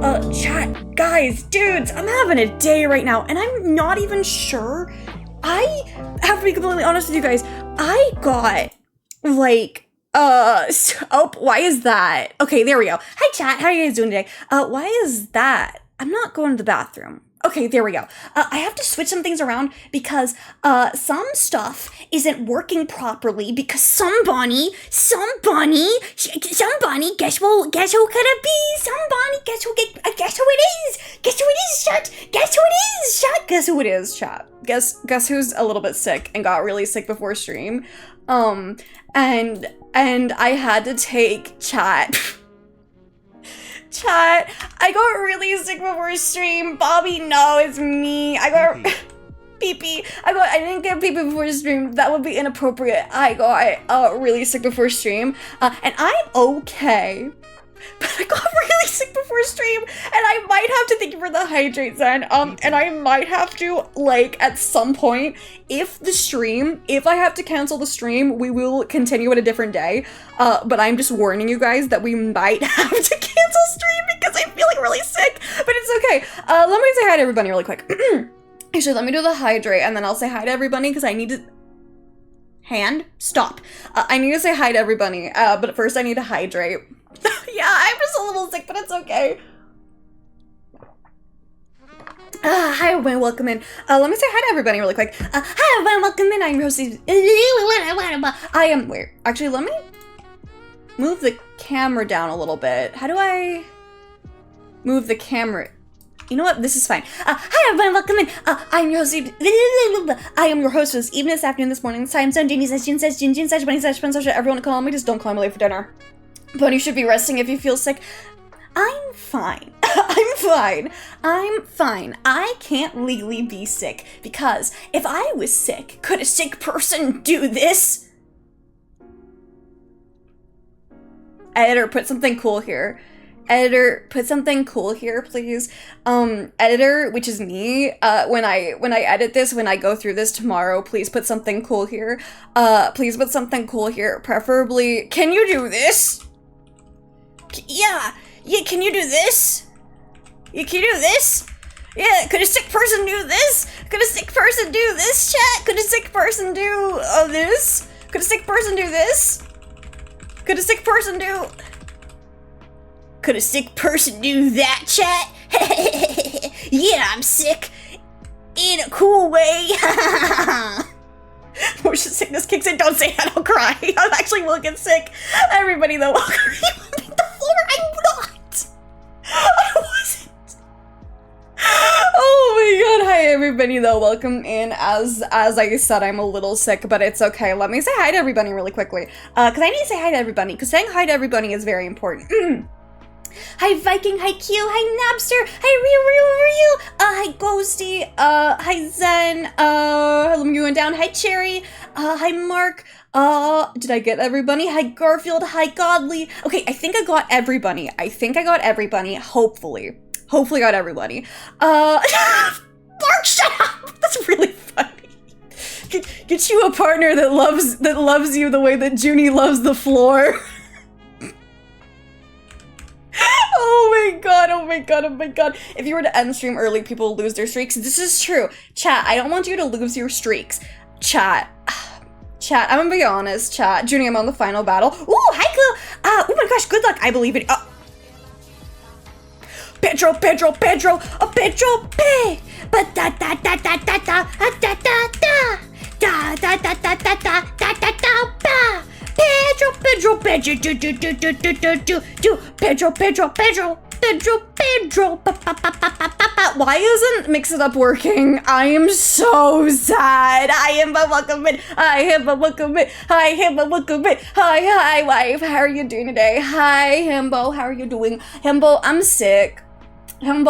Chat, guys, dudes, I'm having a day right now, and I'm not even sure. I have to be completely honest with you guys. I got, like, oh, why is that? Okay, there we go. Hi, chat, how are you guys doing today? Why is that? I'm not going to the bathroom. Okay, there we go. I have to switch some things around because, some stuff isn't working properly because somebody, guess who could it be? Somebody, guess who it is? Guess who it is, chat? Guess who it is, chat? Guess who it is, chat? Guess who's a little bit sick and got really sick before stream? And I had to take chat. Chat, I got really sick before stream. Bobby, no, it's me. I got pee-pee. I didn't get pee-pee before stream. That would be inappropriate. I got really sick before stream. And I'm okay. But I got really sick before stream, and I might have to thank you for the hydrate, Zen. And I might have to, like, at some point, if I have to cancel the stream, we will continue at a different day. But I'm just warning you guys that we might have to cancel stream because I'm feeling really sick, but it's okay. Let me say hi to everybody really quick. Actually, let me do the hydrate, and then I'll say hi to everybody because I need to... Stop. I need to say hi to everybody, but first I need to hydrate. Yeah, I'm just a little sick, but it's okay. Hi everybody, welcome in. Let me say hi to everybody really quick. Hi everybody, welcome in. I'm your host. Wait, actually, let me move the camera down a little bit. How do I move the camera? You know what? This is fine. Hi everybody, welcome in. I'm your host. I am your host for this evening, this afternoon, this morning, this time zone. Jeannie says, Jin says, Jin says, Bunny says, everyone call me. Just don't call me late for dinner. Bunny should be resting if you feel sick. I'm fine. I'm fine. I can't legally be sick because if I was sick, could a sick person do this? Editor, put something cool here. Editor, put something cool here, please. Editor, which is me, when I edit this, when I go through this tomorrow, please put something cool here. Please put something cool here. Preferably, can you do this? Yeah, can you do this? Yeah, can you do this? Yeah, could a sick person do this? Could a sick person do this, chat? Could a sick person do this? Could a sick person do this? Could a sick person do... Could a sick person do that, chat? Yeah, I'm sick. In a cool way. Motion sickness kicks in. Don't say that, I'll cry. I actually will get sick. Everybody though, welcome to the floor. I'm not. I wasn't. Oh my god, hi everybody though, welcome in. As I said, I'm a little sick, but it's okay. Let me say hi to everybody really quickly. Cause I need to say hi to everybody, because saying hi to everybody is very important. Hi Viking, hi Q, hi Napster, hi Real, hi Ghosty, hi Zen, let me go down, hi Cherry, hi Mark, did I get everybody? Hi Garfield, hi Godly. Okay, I think I got everybody. Hopefully got everybody. Mark, shut up! That's really funny. Get you a partner that loves you the way that Junie loves the floor. Oh my god. If you were to end stream early, people lose their streaks. This is true. Chat, I don't want you to lose your streaks. Chat, I'm gonna be honest, chat. Junie, I'm on the final battle. Ooh, hi, Clue. Oh my gosh, good luck. I believe it. Pedro, Pe. But da da da da da da da da da da da da da da da da. Pedro, Why isn't Mix It Up working? I am so sad. Hi, wife. How are you doing today? Hi, Himbo. How are you doing? Himbo, I'm sick. I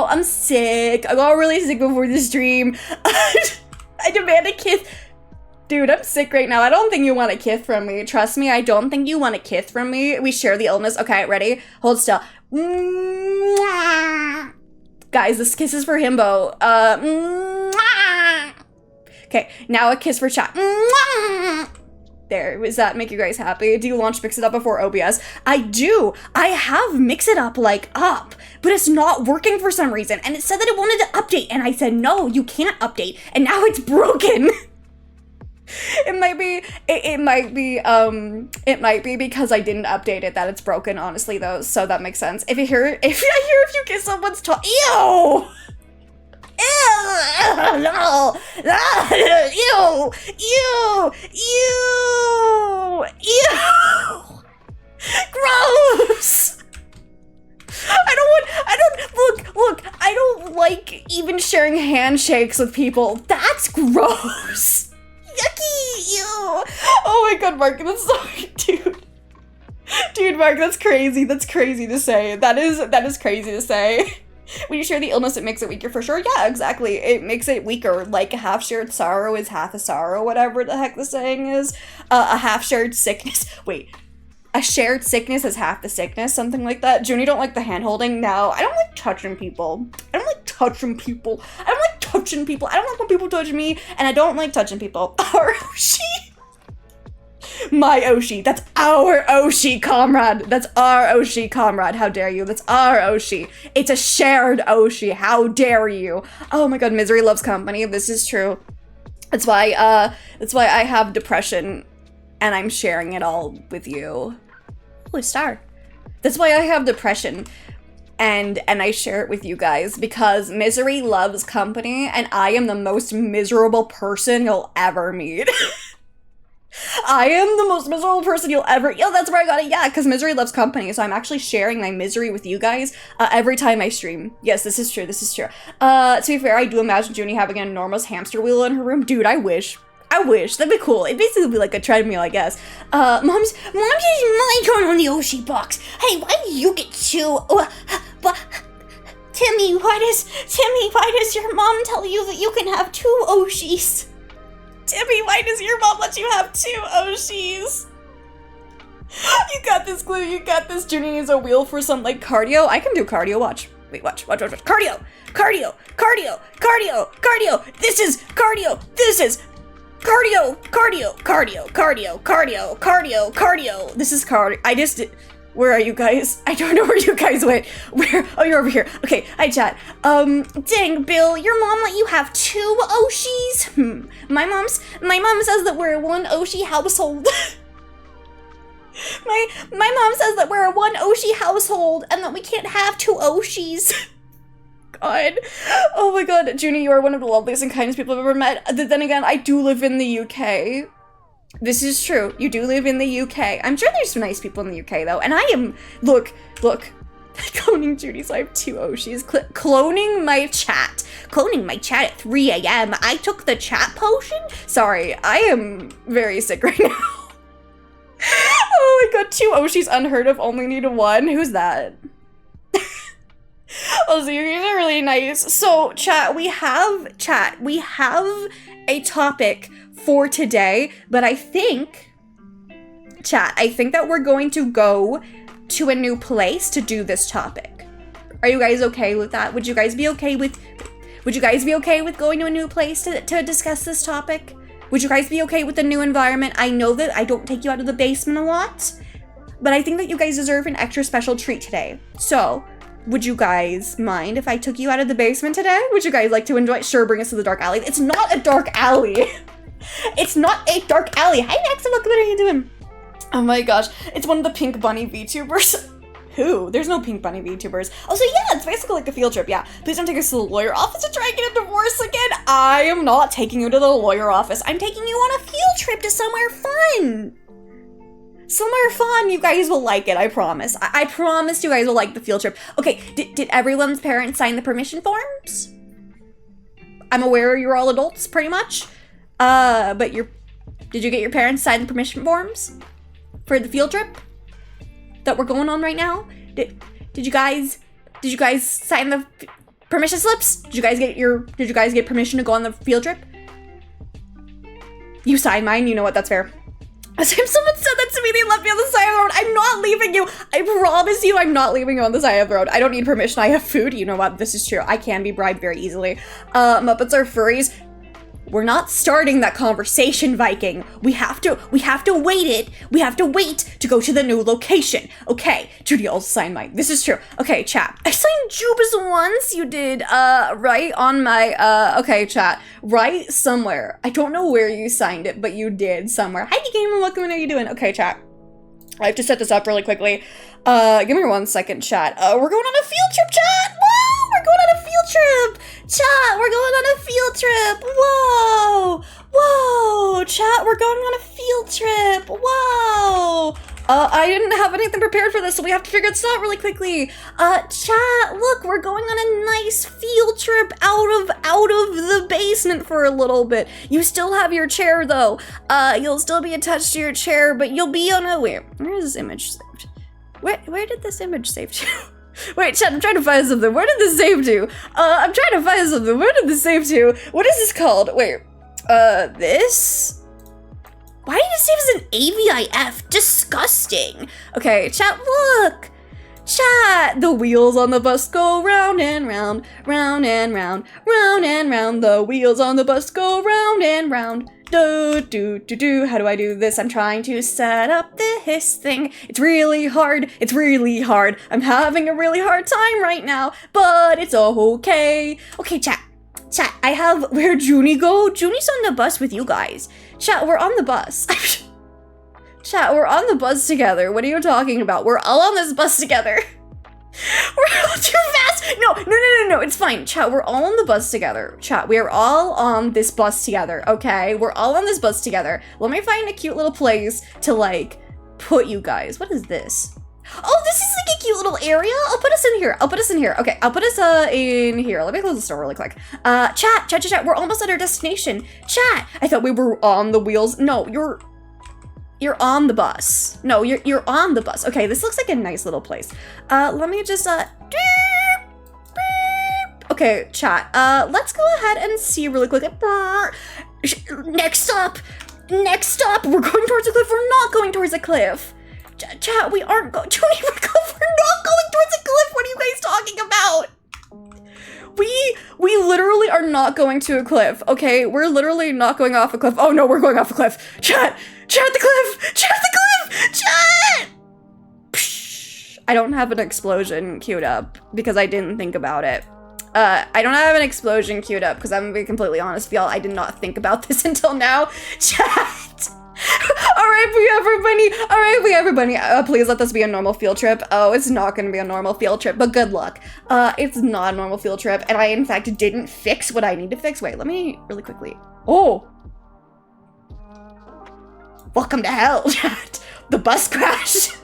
got really sick before the stream. I demand a kiss. Dude, I'm sick right now. I don't think you want a kiss from me. Trust me, I don't think you want a kiss from me. We share the illness. Okay, ready? Hold still. Guys, this kiss is for Himbo. Okay, now a kiss for chat. There, does that make you guys happy? Do you launch Mix It Up before OBS? I do! I have Mix It Up, like, up, but it's not working for some reason, and it said that it wanted to update, and I said, no, you can't update, and now it's broken! It might be because I didn't update it that it's broken, honestly, though, so that makes sense. If you get someone's ew! Ew! No! Ew! Ew! Ew! Ew! Gross! Look, I don't like even sharing handshakes with people. That's gross! Yucky! Ew! Oh my god, Mark, that's so, dude, Mark, that's crazy. That's crazy to say. That is crazy to say. When you share the illness, it makes it weaker for sure. Yeah, exactly. It makes it weaker. Like, a half-shared sorrow is half a sorrow, whatever the heck the saying is. A half-shared sickness. Wait. A shared sickness is half the sickness, something like that. Junie don't like the hand-holding. No, I don't like touching people. I don't like touching people. I don't like when people touch me, and I don't like touching people. Our Oshi. My Oshi. That's our Oshi, comrade. That's our Oshi, comrade. How dare you? That's our Oshi. It's a shared Oshi. How dare you? Oh my god, misery loves company. This is true. That's why I have depression and I'm sharing it all with you. Oh, a star. That's why I have depression and I share it with you guys, because misery loves company and I am the most miserable person you'll ever meet. I am the most miserable person you'll ever- Yo, that's where I got it, yeah, because misery loves company, so I'm actually sharing my misery with you guys every time I stream. Yes, this is true, this is true. To be fair, I do imagine Junie having an enormous hamster wheel in her room. Dude, I wish. That'd be cool. It'd basically be like a treadmill, I guess. Mom's is my turn on the Oshi box. Hey, why do you get two? Timmy, why does your mom tell you that you can have 2 Oshis? Timmy, why does your mom let you have 2 Oshis? You got this, Glue, you got this. Junie needs a wheel for some, like, cardio. I can do cardio, watch. Wait, watch. Cardio! This is cardio! Cardio! This is cardio. Where are you guys? I don't know where you guys went. Where? Oh, you're over here. Okay, hi chat. Dang, Bill, your mom let you have 2 Oshis? My mom says that we're a 1 Oshi household. my mom says that we're a 1 Oshi household and that we can't have 2 Oshis. God. Oh my god, Junie, you are one of the loveliest and kindest people I've ever met. Then again, I do live in the UK. This is true. You do live in the UK. I'm sure there's some nice people in the UK, though. And I am... Look. Cloning Judy, so I have 2 Oshis. Cloning my chat. Cloning my chat at 3 a.m. I took the chat potion? Sorry, I am very sick right now. Oh my god, 2 Oshis unheard of, only need 1. Who's that? Oh, so you guys are really nice. So, chat, we have a topic for today, but I think that we're going to go to a new place to do this topic. Are you guys okay with that? Would you guys be okay with going to a new place to discuss this topic? Would you guys be okay with the new environment? I know that I don't take you out of the basement a lot, but I think that you guys deserve an extra special treat today. So, would you guys mind if I took you out of the basement today? Would you guys like to enjoy? Sure, bring us to the dark alley. It's not a dark alley. It's not a dark alley. Hi, Max, what are you doing? Oh my gosh, it's one of the Pink Bunny VTubers. Who? There's no Pink Bunny VTubers. Oh, so yeah, it's basically like a field trip, yeah. Please don't take us to the lawyer office to try and get a divorce again. I am not taking you to the lawyer office. I'm taking you on a field trip to somewhere fun. Somewhere fun. You guys will like it, I promise. I promise you guys will like the field trip. Okay, did everyone's parents sign the permission forms? I'm aware you're all adults, pretty much. But did you get your parents sign the permission forms for the field trip that we're going on right now? Did you guys sign the permission slips? Did you guys get permission to go on the field trip? You signed mine, you know what, that's fair. Last time someone said that to me, they left me on the side of the road. I'm not leaving you. I promise you I'm not leaving you on the side of the road. I don't need permission. I have food. You know what? This is true. I can be bribed very easily. Muppets are furries. we're not starting that conversation, Viking. We have to wait it. We have to wait to go to the new location. Okay, Judy also signed mine. This is true. Okay, chat. I signed Jubas once. You did, right on my, okay, chat. Right somewhere. I don't know where you signed it, but you did somewhere. Hi, Gamer. Welcome. How are you doing? Okay, chat. I have to set this up really quickly. Give me 1 second, chat. We're going on a field trip, chat! Whoa! We're going on a field trip! Chat, we're going on a field trip! Whoa! Whoa! Chat, we're going on a field trip! Whoa! I didn't have anything prepared for this, so we have to figure this out really quickly. Chat, look, we're going on a nice field trip out of the basement for a little bit. You still have your chair, though. You'll still be attached to your chair, but you'll be on a... Wait, where is this image saved? Where did this image save to? Wait, chat, I'm trying to find something. Where did this save to? I'm trying to find something. Where did this save to? What is this called? Wait, this? Why did it save as an AVIF? Disgusting. Okay, chat, look. Chat, the wheels on the bus go round and round, round and round, round and round. The wheels on the bus go round and round. Do, do, do, do. How do I do this? I'm trying to set up this thing. It's really hard. It's really hard. I'm having a really hard time right now, but it's okay. Okay, chat. Chat, I have, where'd Junie go? Junie's on the bus with you guys. Chat, we're on the bus. Chat, we're on the bus together. What are you talking about? We're all on this bus together. We're all too fast. No, it's fine. Chat, we're all on the bus together. Chat, we are all on this bus together, okay? We're all on this bus together. Let me find a cute little place to, like, put you guys. What is this? Oh, this is like a cute little area. I'll put us in here. Okay, I'll put us in here. Let me close the door really quick. Chat. We're almost at our destination. Chat. I thought we were on the wheels. No, you're on the bus. No, you're on the bus. Okay, this looks like a nice little place. Let me just okay, chat. Let's go ahead and see really quick. Next stop. We're going towards a cliff. We're not going towards a cliff. Chat, we aren't going. We're not going towards a cliff. What are you guys talking about? We literally are not going to a cliff. Okay, we're literally not going off a cliff. Oh no, we're going off a cliff. Chat, the cliff. Chat. Psh, I don't have an explosion queued up because I didn't think about it. I don't have an explosion queued up because I'm gonna be completely honest with y'all. I did not think about this until now. Chat. All right, everybody. Please let this be a normal field trip. Oh, it's not gonna be a normal field trip, but good luck. It's not a normal field trip, and I, in fact, didn't fix what I need to fix. Wait, let me really quickly. Oh. Welcome to hell, chat. The bus crash.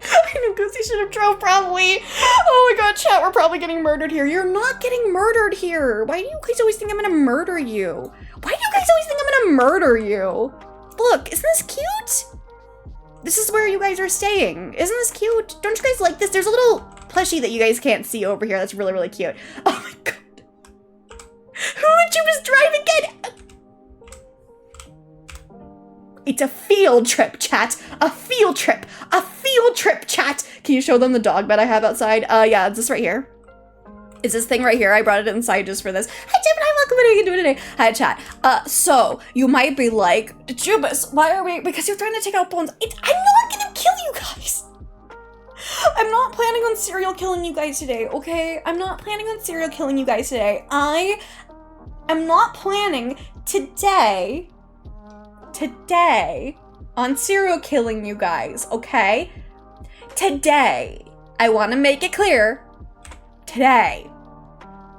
I know Goosey should have drove, probably. Oh my god, chat, we're probably getting murdered here. You're not getting murdered here. Why do you guys always think I'm gonna murder you? Look, isn't this cute? This is where you guys are staying. Isn't this cute? Don't you guys like this? There's a little plushie that you guys can't see over here. That's really, really cute. Oh my god. Who would you just drive again? It's a field trip, chat. A field trip, chat. Can you show them the dog bed I have outside? Yeah, it's this right here. It's this thing right here. I brought it inside just for this. Hi, Gemini, welcome. What are you doing today? Hi, chat. So you might be like, Jubas, why are we? Because you're trying to take out Bones. I'm not gonna kill you guys. I'm not planning on serial killing you guys today, okay? I'm not planning on serial killing you guys today. I am not planning today on serial killing you guys, okay? Today, I want to make it clear, today.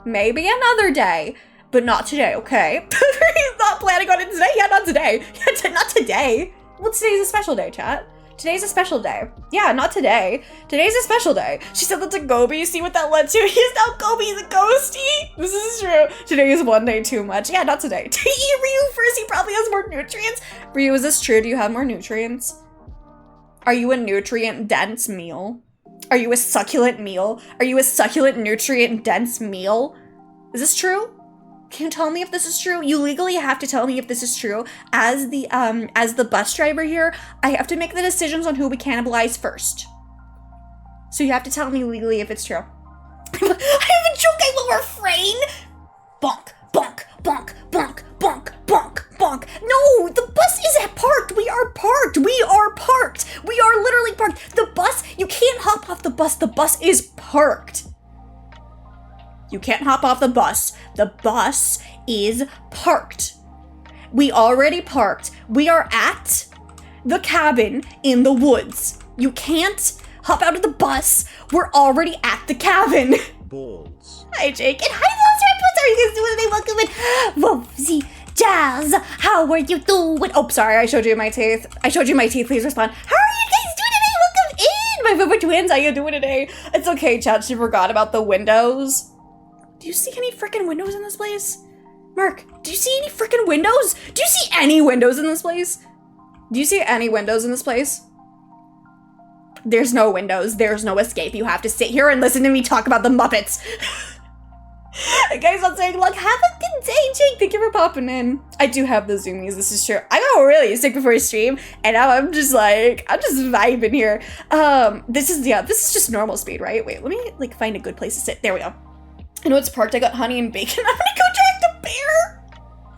Maybe another day, but not today, okay? He's not planning on it today? Yeah, not today. Yeah, not today. Well, today's a special day, chat. Today's a special day. Yeah, not today. Today's a special day. She said that's a Gobi. You see what that led to? He's now Gobi, he's a ghosty. This is true. Today is one day too much. Yeah, not today. To eat Ryu first, he probably has more nutrients. Ryu, is this true? Do you have more nutrients? Are you a nutrient-dense meal? Are you a succulent meal? Are you a succulent, nutrient-dense meal? Is this true? Can you tell me if this is true? You legally have to tell me if this is true. As the bus driver here, I have to make the decisions on who we cannibalize first. So you have to tell me legally if it's true. I have a joke, I will refrain! Bonk, bonk, bonk, bonk, honk. No, the bus is parked. We are parked. We are parked. We are literally parked. The bus, you can't hop off the bus. The bus is parked. You can't hop off the bus. The bus is parked. We already parked. We are at the cabin in the woods. You can't hop out of the bus. We're already at the cabin. Balls. Hi, Jake. And hi, Velociraptors. How are you guys doing? Welcome in. Whoopsie Jazz. How are you doing? Oh, sorry. I showed you my teeth. Please respond. How are you guys doing today? Welcome in. My favorite twins. How you doing today? It's okay, chat. She forgot about the windows. Do you see any freaking windows in this place? Mark, do you see any freaking windows? Do you see any windows in this place? Do you see any windows in this place? There's no windows. There's no escape. You have to sit here and listen to me talk about the Muppets. Guys, I'm saying, like, have a good day, Jake. Thank you for popping in. I do have the zoomies. This is true. I got really sick before stream, and now I'm just vibing here. This is just normal speed, right? Wait, let me, like, find a good place to sit. There we go. I know it's parked. I got honey and bacon. I'm gonna go track the bear.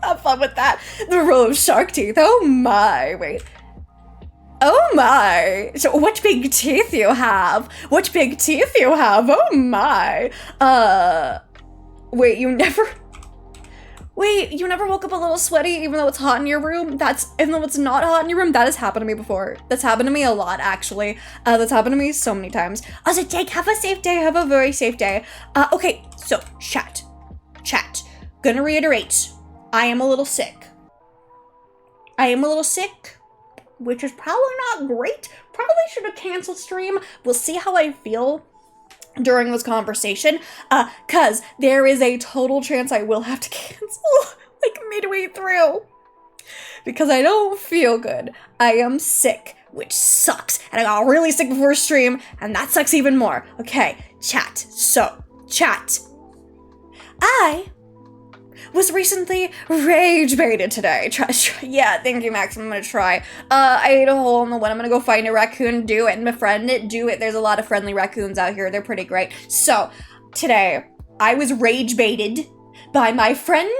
Have fun with that. The row of shark teeth. Oh my. Wait. Oh my. So what big teeth you have? What big teeth you have? Oh my. Wait, you never woke up a little sweaty even though it's hot in your room? Even though it's not hot in your room, that has happened to me before. That's happened to me a lot, actually. That's happened to me so many times. Also, Jake, have a safe day. Have a very safe day. Okay, so, chat. Gonna reiterate. I am a little sick. Which is probably not great. Probably should have canceled stream. We'll see how I feel during this conversation, cause there is a total chance I will have to cancel, like, midway through, because I don't feel good. I am sick, which sucks, and I got really sick before stream, and that sucks even more. Okay, chat. I was recently rage baited today. Yeah, thank you, Max. I'm gonna try. I ate a hole in the wind. I'm gonna go find a raccoon, do it, and befriend it, do it. There's a lot of friendly raccoons out here. They're pretty great. So, today, I was rage baited by my friend,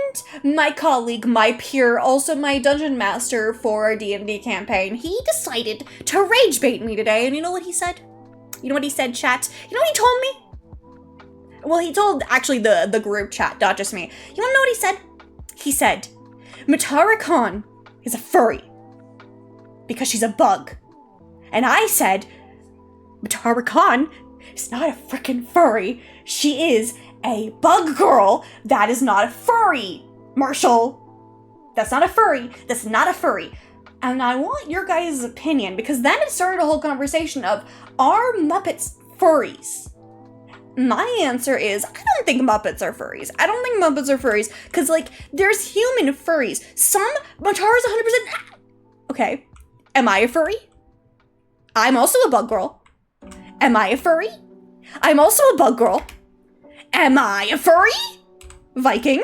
my colleague, my peer, also my dungeon master for our D&D campaign. He decided to rage bait me today, and you know what he said? You know what he said, chat? You know what he told me? Well, he told, actually, the group chat, not just me. You wanna know what he said? He said, Matara Khan is a furry because she's a bug. And I said, Matara Khan is not a freaking furry. She is a bug girl that is not a furry, Marshall. That's not a furry. That's not a furry. And I want your guys' opinion, because then it started a whole conversation of, are Muppets furries? My answer is, I don't think Muppets are furries. Because, like, there's human furries. Matara's 100%. Okay. Am I a furry? I'm also a bug girl. Am I a furry? I'm also a bug girl. Am I a furry? Viking?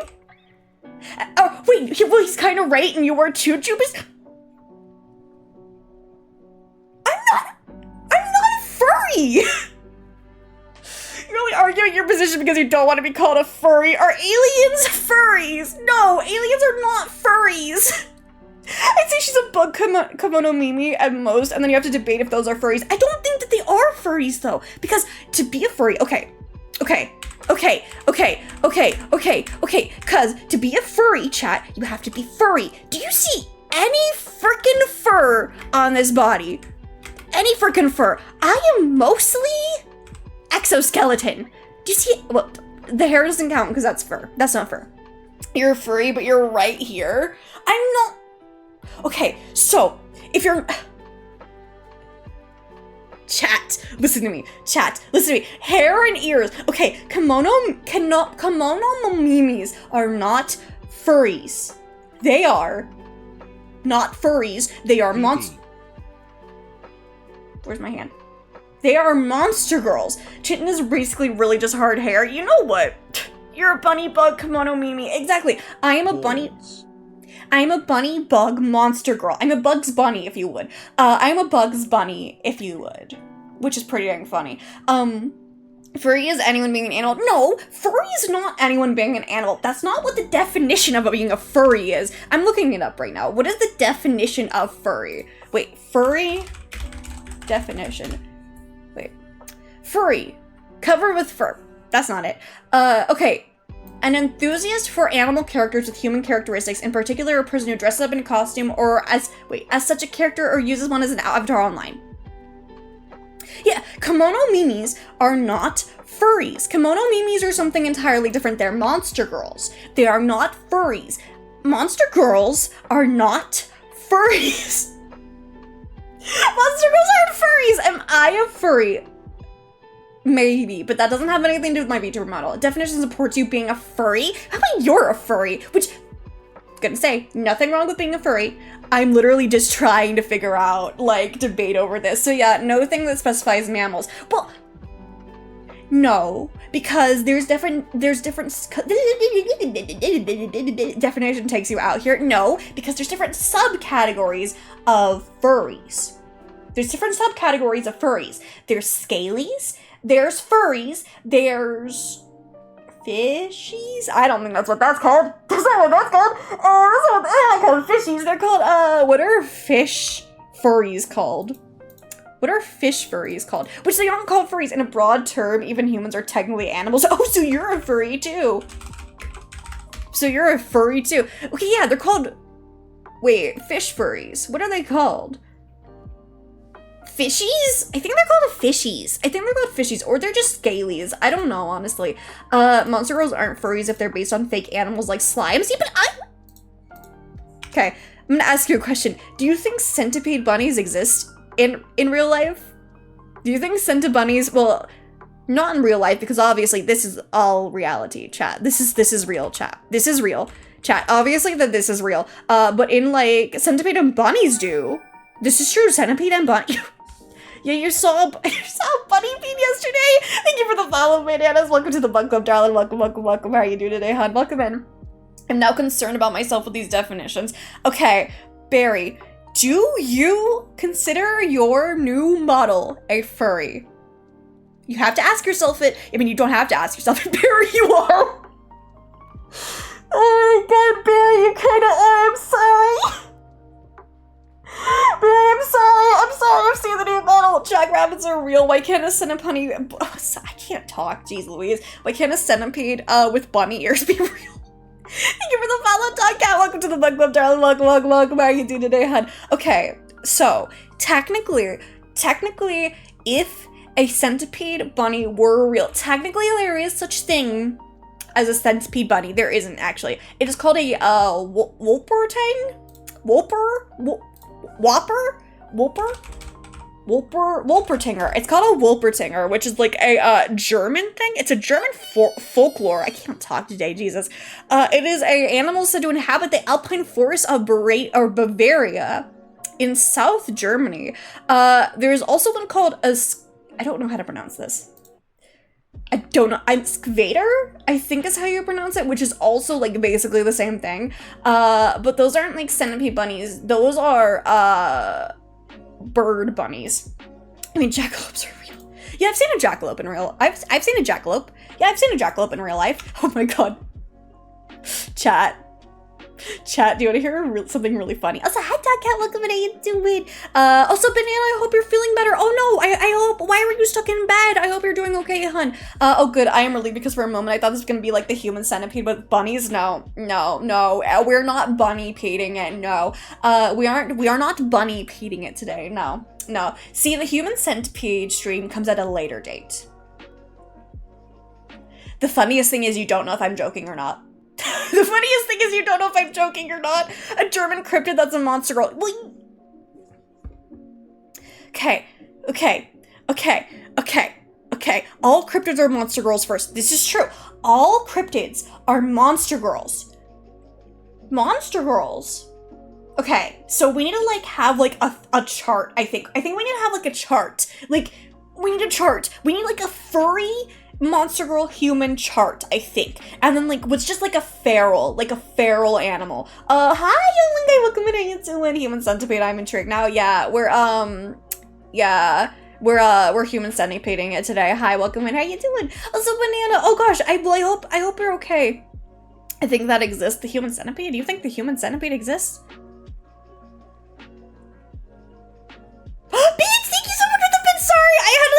Oh, wait, he's kind of right, and you are too, vtubers. I'm not a furry! You're really arguing your position because you don't want to be called a furry. Are aliens furries? No, aliens are not furries. I'd say she's a bug kimono Mimi at most, and then you have to debate if those are furries. I don't think that they are furries, though, because to be a furry, okay, because to be a furry, chat, you have to be furry. Do you see any freaking fur on this body? Any freaking fur. I am mostly exoskeleton. Do you see? Well, the hair doesn't count because that's fur. That's not fur. You're furry, but you're right here. I'm not. Okay, so if you're chat, listen to me. Hair and ears. Okay, kimono mimis are not furries. They are not furries. They are monsters. Where's my hand? They are monster girls. Chitin is basically really just hard hair. You know what? You're a bunny bug kimono mimi. Exactly. I am a bunny bug monster girl. I'm a Bugs Bunny, if you would. I'm a Bugs Bunny, if you would. Which is pretty dang funny. Furry is anyone being an animal. No, furry is not anyone being an animal. That's not what the definition of being a furry is. I'm looking it up right now. What is the definition of furry? Wait, furry definition. Wait, furry, covered with fur. That's not it. Okay. An enthusiast for animal characters with human characteristics, in particular a person who dresses up in a costume or as such a character or uses one as an avatar online. Yeah, kimono mimis are not furries. Kimono mimis are something entirely different. They're monster girls. They are not furries. Monster girls are not furries. Monster girls aren't furries. Am I a furry? Maybe, but that doesn't have anything to do with my VTuber model. Definition supports you being a furry. How about you're a furry? Which, gonna say, nothing wrong with being a furry. I'm literally just trying to figure out, like, debate over this. So yeah, no thing that specifies mammals. Well, no, because there's different definition takes you out here. No, because there's different subcategories of furries. There's different subcategories of furries. There's scalies, there's furries, there's fishies? I don't think that's what that's called. That's not what that's called. Oh, that's not called fishies. They're called, what are fish furries called? What are fish furries called? Which they aren't called furries. In a broad term, even humans are technically animals. Oh, so you're a furry too. So you're a furry too. Okay, yeah, they're called, wait, fish furries. What are they called? Fishies? I think they're called fishies, or they're just scalies. I don't know, honestly. Monster girls aren't furries if they're based on fake animals like slimes. Yeah, but okay, I'm gonna ask you a question. Do you think centipede bunnies exist in real life? Do you think centipede bunnies, well, not in real life, because obviously this is all reality, chat. This is real, chat. This is real, chat. Obviously that this is real. But in, like, centipede and bunnies do. This is true, centipede and bunny. Yeah, you saw a bunny feed yesterday. Thank you for the follow, bananas. Welcome to the Bug Club, darling. Welcome. How are you doing today, hon? Welcome in. I'm now concerned about myself with these definitions. Okay, Barry, do you consider your new model a furry? You have to ask yourself it. I mean, you don't have to ask yourself it, Barry, you are. Oh my god, Barry, you kinda are. I'm sorry. Barry, I'm sorry, I've seen the new model. Jackrabbits are real. Why can't a centipede, I can't talk, jeez Louise. Why can't a centipede with bunny ears be real? Thank you for the follow, Dog Cat. Welcome to the Bug Club, darling. Welcome. How are you doing today, hon? Okay, so, technically, if a centipede bunny were real, technically there is such thing as a centipede bunny. There isn't, actually. It is called a, Wolpertinger? It's called a Wolpertinger, which is like a German thing. It's a German folklore. I can't talk today, Jesus. It is a animal said to inhabit the alpine forests of Bavaria in South Germany. There's also one called I don't know how to pronounce this. I don't know. Excavator, I think is how you pronounce it, which is also like basically the same thing. But those aren't like centipede bunnies. Those are bird bunnies. I mean, jackalopes are real. Yeah, I've seen a jackalope in real. I've seen a jackalope. Yeah, I've seen a jackalope in real life. Oh my god. Chat, do you want to hear something really funny? Also, hi, Dog Cat, welcome in, how you doing? Also, Banana, I hope you're feeling better. Oh no, I hope, why were you stuck in bed? I hope you're doing okay, hun. Oh good, I am relieved because for a moment I thought this was gonna be like the human centipede, but bunnies, no, we're not bunny peating it, no. We are not bunny peating it today, no. See, the human centipede stream comes at a later date. The funniest thing is you don't know if I'm joking or not. The funniest thing is you don't know if I'm joking or not. A German cryptid that's a monster girl. Okay. All cryptids are monster girls first. This is true. All cryptids are monster girls. Monster girls. Okay, so we need to like have like a chart, I think. I think we need to have like a chart. Like, we need a chart. We need like a furry monster girl human chart, I think. And then like what's just like a feral animal. Hi young guy, welcome in, how you doing? Human centipede, I'm intrigued now. Yeah, we're We're human centipedeing it today. Hi, welcome in. How you doing? Also, Banana. Oh gosh, I hope you're okay. I think that exists. The human centipede? Do you think the human centipede exists? Beans, thank you so much for the bits. Sorry, I had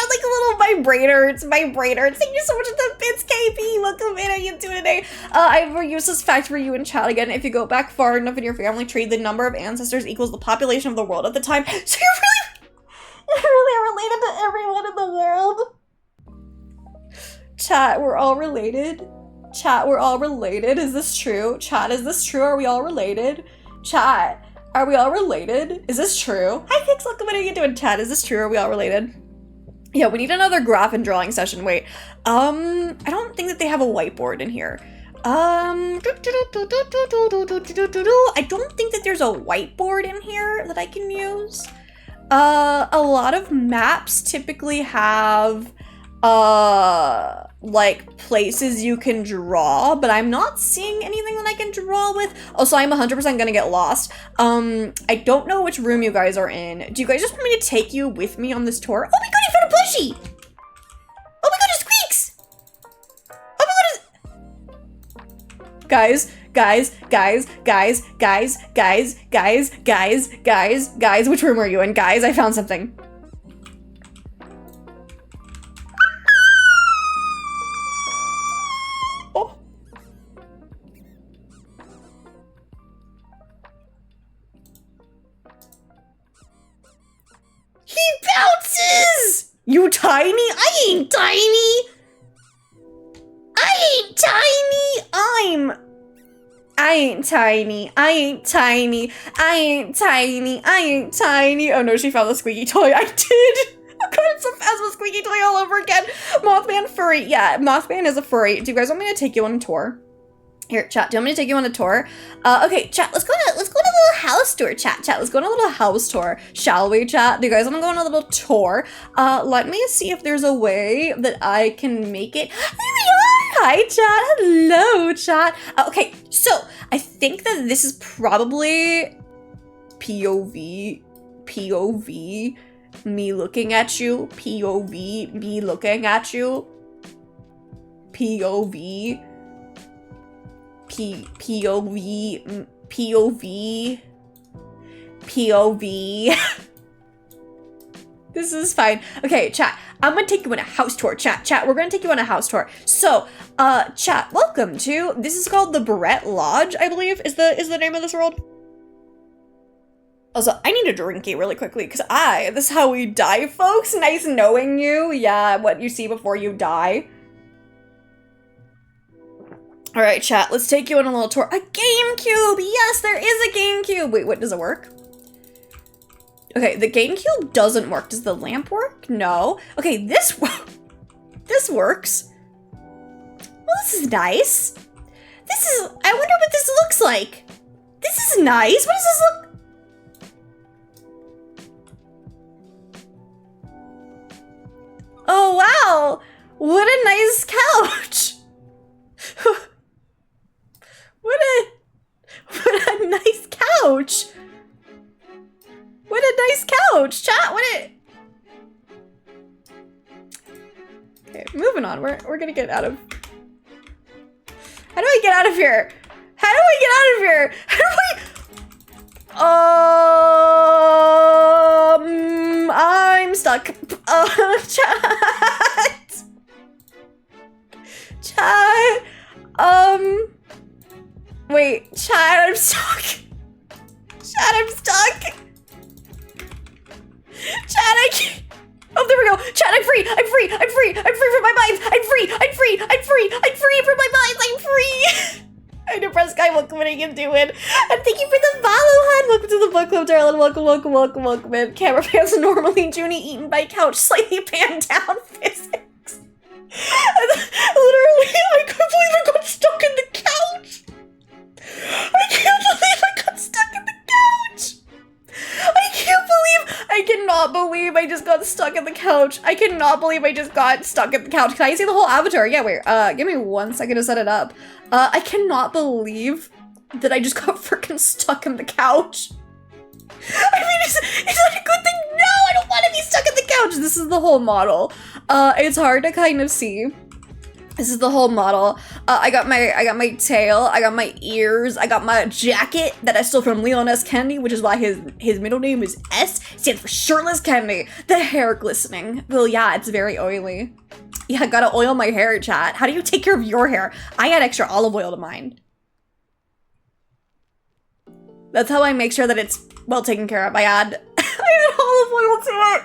like a little vibrator. It's vibrator. Thank you so much for the bits, KP. Welcome in. How you doing today? I have a useless fact for you in chat again. If you go back far enough in your family tree, the number of ancestors equals the population of the world at the time. So you're really related to everyone in the world. Chat, we're all related. Chat, we're all related. Is this true? Chat, is this true? Are we all related? Chat, are we all related? Is this true? Hi, Fix, welcome in. How you doing, chat? Is this true? Are we all related? Yeah, we need another graph and drawing session. Wait, I don't think that they have a whiteboard in here. I don't think that there's a whiteboard in here that I can use. A lot of maps typically have, like places you can draw, but I'm not seeing anything that I can draw with. Also, I'm 100% gonna get lost. I don't know which room you guys are in. Do you guys just want me to take you with me on this tour? Oh my god, I found a plushie! Oh my god, it squeaks! Oh my god, guys, which room are you in? Guys, I found something. Oh. He bounces! You tiny? I ain't tiny! I ain't tiny! I ain't tiny. I ain't tiny. I ain't tiny. I ain't tiny. Oh no, she found the squeaky toy. I did! Oh god, I'm so fast with squeaky toy all over again. Mothman furry. Yeah, Mothman is a furry. Do you guys want me to take you on a tour? Here, chat, do you want me to take you on a tour? Okay, chat, let's go on a little house tour, chat. Let's go on a little house tour, shall we, chat? Do you guys want to go on a little tour? Let me see if there's a way that I can make it. There we are! Hi, chat. Hello, chat. Okay, so I think that this is probably POV, me looking at you, POV, me looking at you, POV, POV. This is fine. Okay, chat, I'm gonna take you on a house tour. Chat, we're gonna take you on a house tour. So, chat, welcome to, this is called the Barrett Lodge, I believe, is the name of this world. Also, I need a drinky really quickly, because this is how we die, folks. Nice knowing you. Yeah, what you see before you die. All right, chat, let's take you on a little tour. A GameCube! Yes, there is a GameCube! Wait, what, does it work? Okay, the GameCube doesn't work. Does the lamp work? No. Okay, this works. Well, this is nice. I wonder what this looks like. This is nice. What does this look? Oh, wow. What a nice couch. What a nice couch. What a nice couch, chat. Okay, moving on. We're gonna get out of. How do I get out of here? How do I get out of here? How do I? I'm stuck. Chat. Chat. Wait, chat, I'm stuck. Chat, I'm stuck. Chat, I can't. Oh, there we go. Chat, I'm free. I'm free. I'm free. I'm free from my mind. I'm free. I'm free. I'm free. I'm free from my mind. I'm free. I know, press guy. Welcome in. How you doing? And thank you for the follow, hun. Welcome to the book club, darling. Welcome in. Camera pants normally Junie eaten by couch, slightly panned down physics. Literally, I can't believe I got stuck in the couch. I can't believe I got stuck in the couch. I cannot believe I just got stuck in the couch. I cannot believe I just got stuck in the couch. Can I see the whole avatar? Yeah, wait, give me 1 second to set it up. I cannot believe that I just got freaking stuck in the couch. I mean, is that a good thing? No, I don't want to be stuck at the couch. This is the whole model. It's hard to kind of see. This is the whole model. I got my tail, I got my ears, I got my jacket that I stole from Leon S. Kennedy, which is why his middle name is S, stands for Shirtless Kennedy. The hair glistening. Well, yeah, it's very oily. Yeah, gotta oil my hair, chat. How do you take care of your hair? I add extra olive oil to mine. That's how I make sure that it's well taken care of. I add olive oil to it.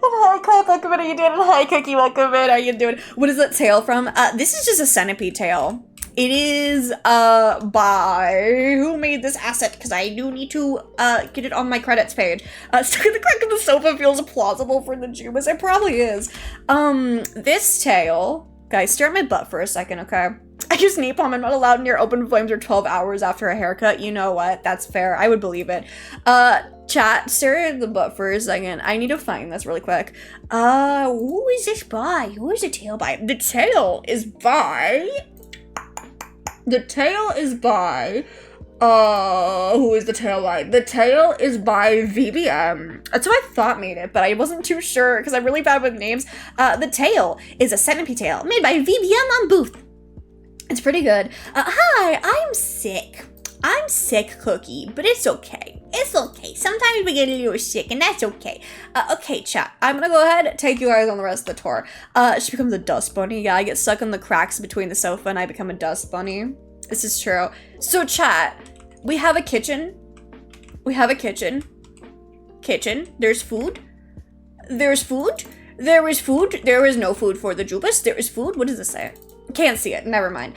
And hi, Clap, welcome in. How you doing? And hi, Cookie, welcome in. How you doing? What is that tail from? This is just a centipede tail. It is, by... Who made this asset? Because I do need to, get it on my credits page. Stuck in the crack of the sofa feels plausible for the Jubas. It probably is. This tail... Guys, stare at my butt for a second, okay? I use napalm. I'm not allowed near open flames for 12 hours after a haircut. You know what? That's fair. I would believe it. Chat, stare at the butt for a second. I need to find this really quick. Who is this by? Who is the tail by? The tail is by... The tail is by... who is the tail by? The tail is by VBM. That's who I thought made it, but I wasn't too sure because I'm really bad with names. The tail is a centipede tail made by VBM on Booth. It's pretty good. Hi, I'm sick. I'm sick, Cookie, but it's okay. It's okay. Sometimes we get a little sick, and that's okay. Okay, chat. I'm gonna go ahead and take you guys on the rest of the tour. She becomes a dust bunny. Yeah, I get stuck in the cracks between the sofa, and I become a dust bunny. This is true. So, chat, we have a kitchen. We have a kitchen. Kitchen. There's food. There's food. There is food. There is no food for the Jubas. There is food. What does this say? Can't see it. Never mind.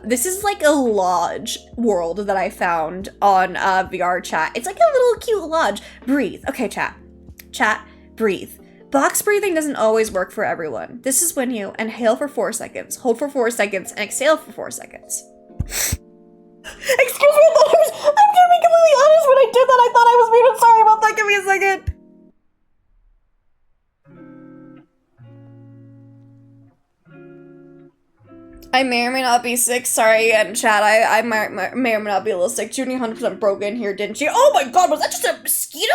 This is like a lodge world that I found on VR chat. It's like a little cute lodge. Breathe. Okay, chat. Chat, breathe. Box breathing doesn't always work for everyone. This is when you inhale for 4 seconds, hold for 4 seconds, and exhale for 4 seconds. Excuse me, lovers. I'm gonna be completely honest. When I did that, I thought I was muted. Sorry about that. Give me a second. I may or may not be sick. Sorry, again, chat. I may or may not be a little sick. Junie 100% broke in here, didn't she? Oh my god, was that just a mosquito?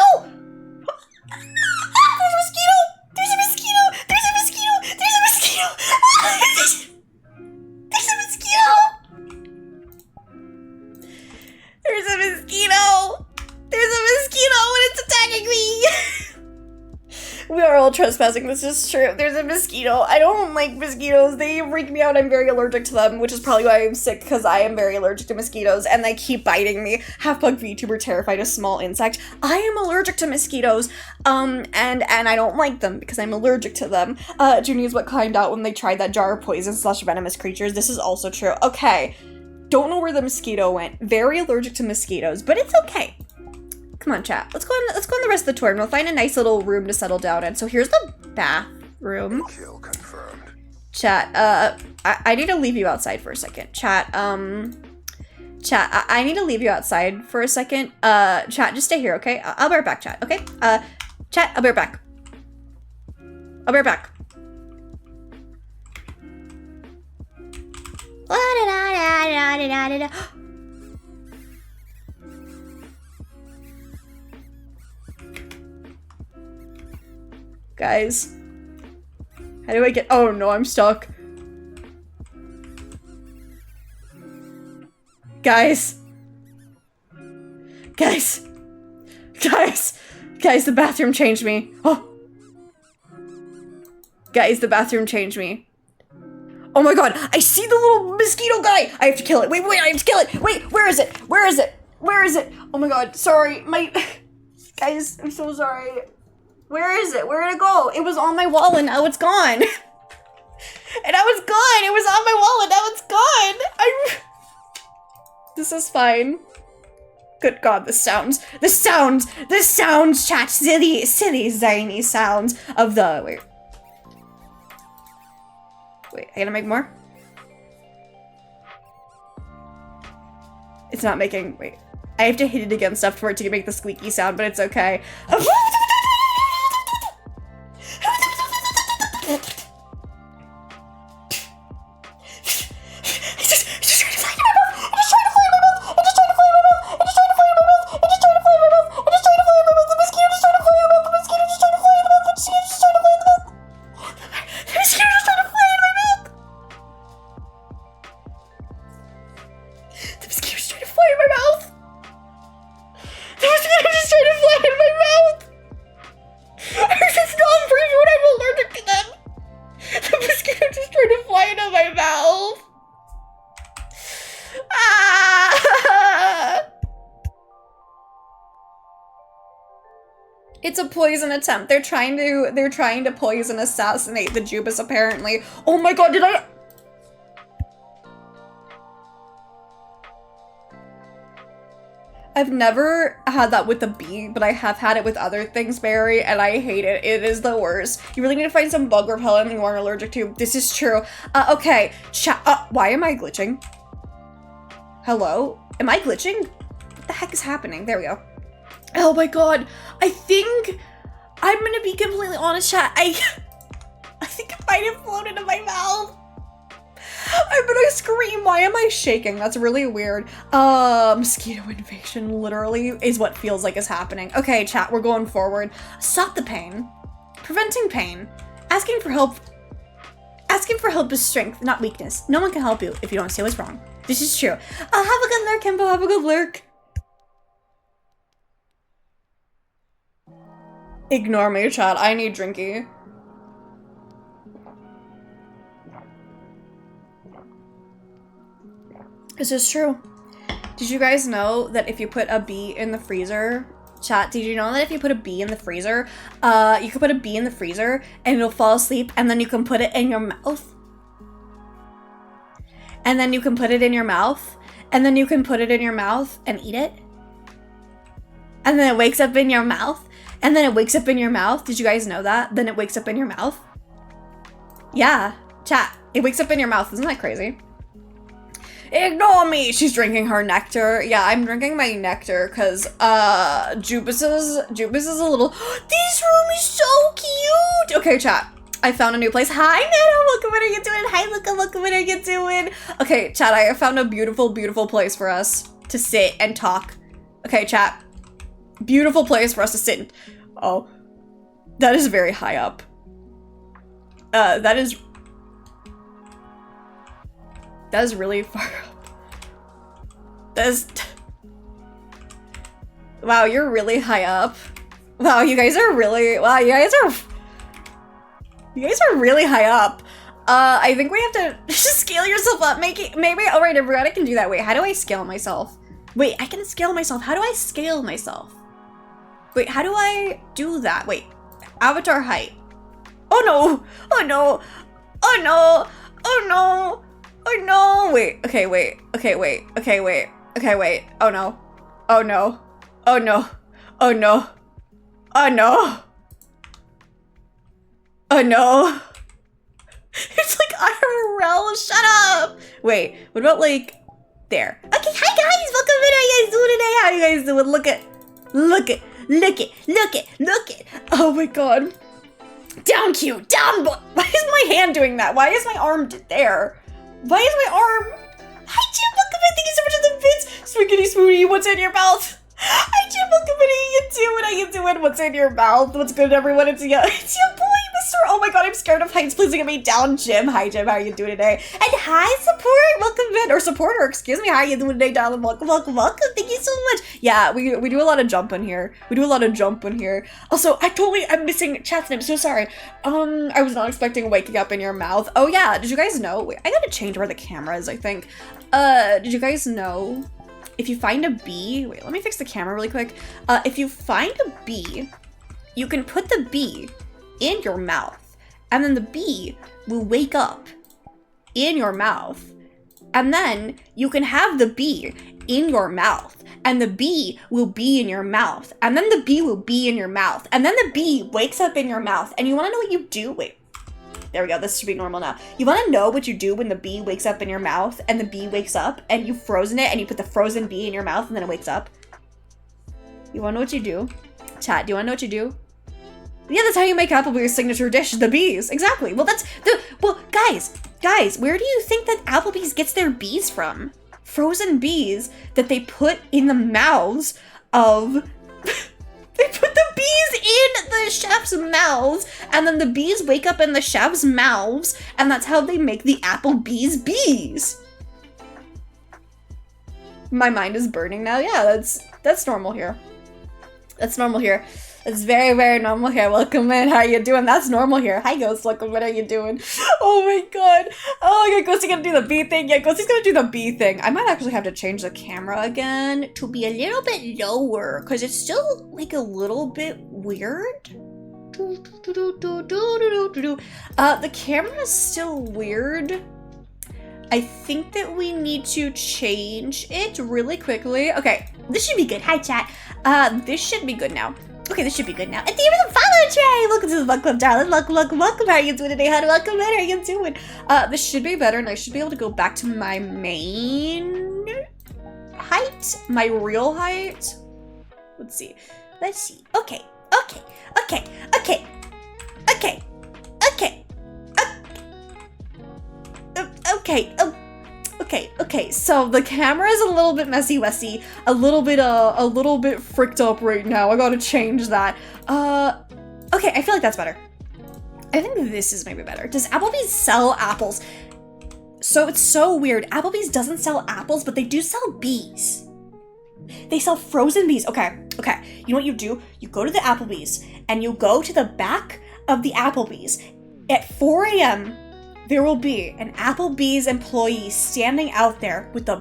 There's a mosquito! There's a mosquito! There's a mosquito! There's a mosquito! There's a mosquito! There's a mosquito! There's a mosquito and it's attacking me! We are all trespassing, this is true. There's a mosquito. I don't like mosquitoes. They freak me out. I'm very allergic to them, which is probably why I'm sick, because I am very allergic to mosquitoes and they keep biting me. Half-pug VTuber terrified a small insect. I am allergic to mosquitoes, and I don't like them because I'm allergic to them. Junie is what climbed out when they tried that jar of poison / venomous creatures. This is also true. Okay. Don't know where the mosquito went. Very allergic to mosquitoes, but it's okay. Come on, chat. Let's go on the rest of the tour and we'll find a nice little room to settle down in. So here's the bathroom. Kill confirmed. Chat, I need to leave you outside for a second. Chat, chat, I need to leave you outside for a second. Chat, just stay here, okay? I'll be right back, chat, okay? Chat, I'll be right back. I'll be right back. Guys, how do I get— oh no, I'm stuck. Guys, the bathroom changed me. Oh, guys, the bathroom changed me. Oh my god, I see the little mosquito guy. I have to kill it. Wait, I have to kill it. Wait, where is it? Where is it? Oh my god, sorry, guys, I'm so sorry. Where is it? Where did it go? It was on my wall and now it's gone. And now it's gone. It was on my wall and now it's gone. This is fine. Good god, the sounds, chat. Silly, zany sounds of the— Wait, I gotta make more? It's not making— wait. I have to hit it against stuff for it to make the squeaky sound, but it's okay. It's a poison attempt. They're trying to poison assassinate the Jubas apparently. Oh my god, did I? I've never had that with a bee, but I have had it with other things, Barry, and I hate it. It is the worst. You really need to find some bug repellent you aren't allergic to. This is true. Okay. Why am I glitching? Hello? Am I glitching? What the heck is happening? There we go. Oh my god. I think I'm gonna be completely honest, chat. I think it might have flown into my mouth. I'm gonna scream. Why am I shaking? That's really weird. Mosquito invasion literally is what feels like is happening. Okay, chat, we're going forward. Stop the pain. Preventing pain. Asking for help. Asking for help is strength, not weakness. No one can help you if you don't say what's wrong. This is true. Have a good lurk, Kimbo. Have a good lurk. Ignore me, chat. I need drinky. This is true. Did you guys know that if you put a bee in the freezer, chat, did you know that if you put a bee in the freezer, you can put a bee in the freezer and it'll fall asleep and then you can put it in your mouth? And then you can put it in your mouth and then you can put it in your mouth and eat it? And then it wakes up in your mouth and then it wakes up in your mouth. Did you guys know that? Then it wakes up in your mouth? Yeah, chat, it wakes up in your mouth. Isn't that crazy? Ignore me! She's drinking her nectar. Yeah, I'm drinking my nectar because, Jubas is a little- This room is so cute! Okay, chat. I found a new place. Hi, Nana! Welcome, what are you doing? Hi, Luca, welcome, what are you doing? Okay, chat, I found a beautiful, beautiful place for us to sit and talk. Okay, chat. Beautiful place for us to sit and- Oh. That is very high up. That is really far up. That is... Wow, you're really high up. Wow, you guys are really... Wow, you guys are really high up. I think we have to just scale yourself up. Maybe, alright, I forgot I can do that. Wait, how do I scale myself? Wait, I can scale myself. How do I scale myself? Wait, how do I do that? Wait, avatar height. Oh no! Oh no! Oh no! Oh no! Oh no! Wait, okay, wait. Okay, wait. Okay, wait. Okay, wait. Oh no. Oh no. Oh no. Oh no. Oh no. Oh no. It's like IRL, shut up! Wait, what about like, there? Okay, hi guys, welcome in, how you guys doing today? How you guys doing? Look it. Oh my god. Down Q, down boy. Why is my hand doing that? Why is my arm there? Why is my arm? Hi Jim, welcome in, thank you so much for the bits. Swiggity smoothie, what's in your mouth? Hi Jim, welcome in, how you doing? What's in your mouth? What's good everyone? It's your boy, Mr. Oh my god, I'm scared of heights. Please get me down, Jim. Hi Jim, how are you doing today? And hi support, welcome in, or supporter, excuse me. How are you doing today, darling? Welcome. Thank you so much. Yeah, we do a lot of jumping here. Also, I'm missing chats. I'm so sorry. I was not expecting waking up in your mouth. Oh yeah, did you guys know? Wait, I gotta change where the camera is, I think. Did you guys know? If you find a bee, wait, let me fix the camera really quick. If you find a bee, you can put the bee in your mouth, and then the bee will wake up in your mouth, and then you can have the bee in your mouth, and the bee will be in your mouth, and then the bee will be in your mouth, and then the bee wakes up in your mouth, and you wanna know what you do? Wait. There we go, this should be normal now. You wanna know what you do when the bee wakes up in your mouth and the bee wakes up and you've frozen it and you put the frozen bee in your mouth and then it wakes up? You wanna know what you do? Chat, do you wanna know what you do? Yeah, that's how you make Applebee's signature dish, the bees. Exactly. Well, guys, where do you think that Applebee's gets their bees from? Frozen bees that they put in the mouths of... They put the bees in the chef's mouths, and then the bees wake up in the chef's mouths, and that's how they make the Applebee's bees. My mind is burning now. Yeah, that's normal here. That's normal here. It's very, very normal here. Welcome in. How are you doing? That's normal here. Hi, Ghost. Welcome in. How are you doing? Oh my god. Oh, yeah, Ghosty's gonna do the B thing. Yeah, Ghosty's gonna do the B thing. I might actually have to change the camera again to be a little bit lower because it's still like a little bit weird. The camera is still weird. I think that we need to change it really quickly. Okay, this should be good. Hi, chat. This should be good now. Okay, this should be good now. And thank you for the follow, Trey! Welcome to the Book Club, darling. Welcome. How are you doing today, hon? Welcome in. How are you doing? This should be better, and I should be able to go back to my main height. My real height. Let's see. Okay. Okay, so the camera is a little bit messy, a little bit fricked up right now. I gotta change that. Okay, I feel like that's better. I think this is maybe better. Does Applebee's sell apples? So it's so weird. Applebee's doesn't sell apples, but they do sell bees. They sell frozen bees. Okay. You know what you do? You go to the Applebee's and you go to the back of the Applebee's at 4 a.m. There will be an Applebee's employee standing out there with a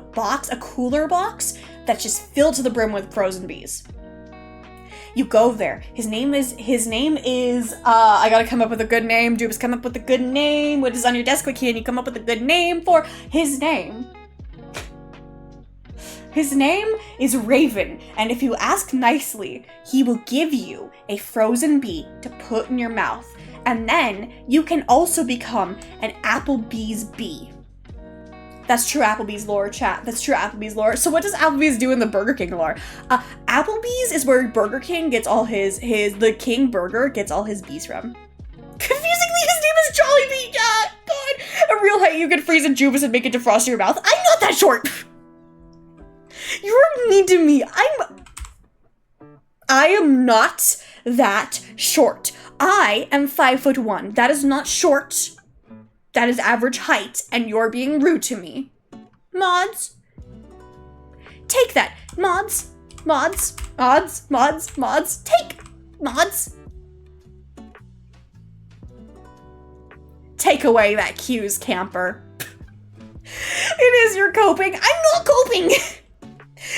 cooler box that's just filled to the brim with frozen bees. You go there. His name is, I gotta come up with a good name. Dubes, come up with a good name. What is on your desk? Quick, can you come up with a good name for his name? His name is Raven, and if you ask nicely, he will give you a frozen bee to put in your mouth. And then you can also become an Applebee's bee. That's true Applebee's lore, chat. That's true Applebee's lore. So what does Applebee's do in the Burger King lore? Applebee's is where Burger King gets all the King Burger gets all his bees from. Confusingly, his name is Jolly Bee, chat. God. A real height you can freeze a Jubas and make it defrost your mouth. I'm not that short. You're mean to me. I am not that short. I am 5'1". That is not short. That is average height, and you're being rude to me. Mods. Take that. Mods. Take. Mods. Take away that cues, camper. It is your coping. I'm not coping.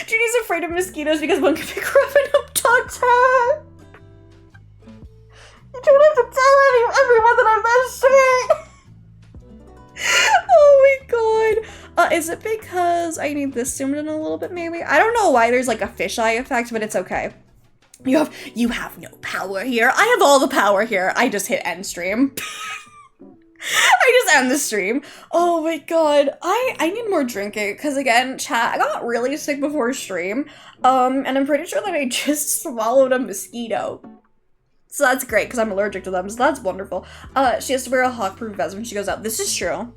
Judy's afraid of mosquitoes because one can pick her up and abduct her. You don't have to tell everyone that I'm that shit. Oh my god. Is it because I need this zoomed in a little bit maybe? I don't know why there's like a fisheye effect, but it's okay. You have no power here. I have all the power here. I just hit end stream. I just end the stream. Oh my god. I need more drinking because again, chat, I got really sick before stream. And I'm pretty sure that I just swallowed a mosquito. So that's great because I'm allergic to them, so that's wonderful. She has to wear a hawk-proof vest when she goes out. This is true.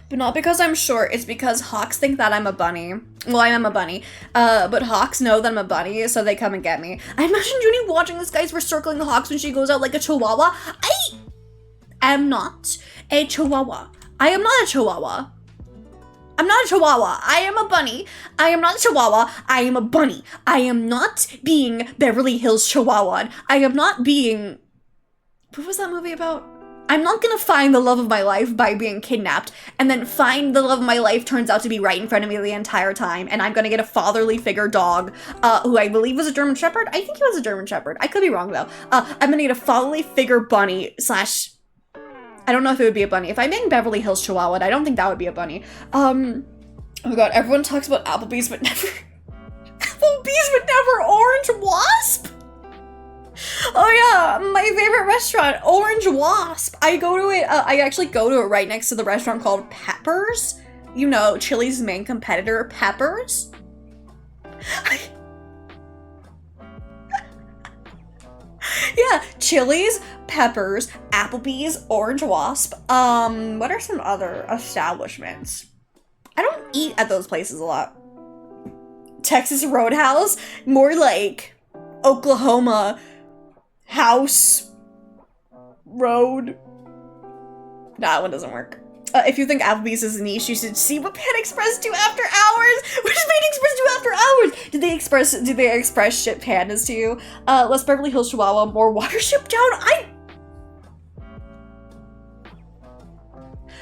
But not because I'm short, it's because hawks think that I'm a bunny. Well, I am a bunny. But hawks know that I'm a bunny, so they come and get me. I imagine Junie watching this guy's recircling the hawks when she goes out like a chihuahua. I am not a chihuahua. I am not a chihuahua. I'm not a chihuahua. I am a bunny. I am not a chihuahua. I am a bunny. I am not being Beverly Hills Chihuahua. I am not being... What was that movie about? I'm not gonna find the love of my life by being kidnapped, and then find the love of my life turns out to be right in front of me the entire time, and I'm gonna get a fatherly figure dog, who I believe was a German Shepherd. I think he was a German Shepherd. I could be wrong though. I'm gonna get a fatherly figure bunny slash... I don't know if it would be a bunny. If I'm in Beverly Hills Chihuahua, I don't think that would be a bunny. Oh my god, everyone talks about Applebee's, but never... Applebee's, but never Orange Wasp? Oh yeah, my favorite restaurant, Orange Wasp. I go to it, I actually go to it right next to the restaurant called Peppers. You know, Chili's main competitor, Peppers. Yeah, Chili's, Peppers, Applebee's, Orange Wasp. What are some other establishments? I don't eat at those places a lot. Texas Roadhouse, more like Oklahoma House Road. That one doesn't work. If you think Applebee's is a niche, you should see what Panda Express do after hours. What does Panda Express do after hours? Did they express ship pandas to you? Less Beverly Hills Chihuahua, more Watership Down.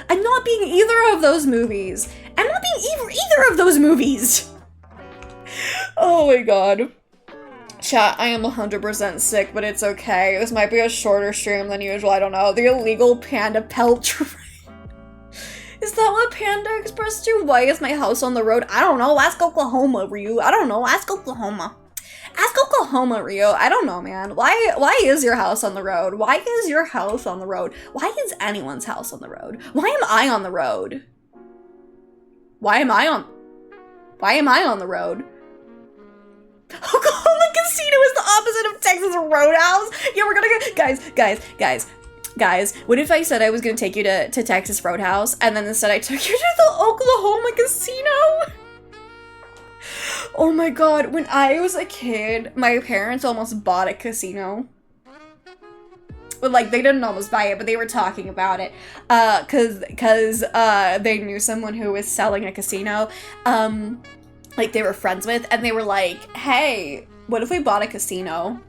I'm not being either of those movies. I'm not being either of those movies. Oh my god. Chat, I am 100% sick, but it's okay. This might be a shorter stream than usual. I don't know. The illegal panda pelt train. Is that what Panda Express do? Why is my house on the road? I don't know. Ask Oklahoma, Ryu. I don't know. Ask Oklahoma. Ask Oklahoma, Rio. I don't know, man. Why is your house on the road? Why is your house on the road? Why is anyone's house on the road? Why am I on the road? Why am I on the road? Oklahoma Casino is the opposite of Texas Roadhouse. Yeah, we're gonna go. Guys, what if I said I was gonna take you to Texas Roadhouse and then instead I took you to the Oklahoma Casino? Oh my god, when I was a kid, my parents almost bought a casino. Well, like, they didn't almost buy it, but they were talking about it. Cause they knew someone who was selling a casino, like, they were friends with, and they were like, hey, what if we bought a casino?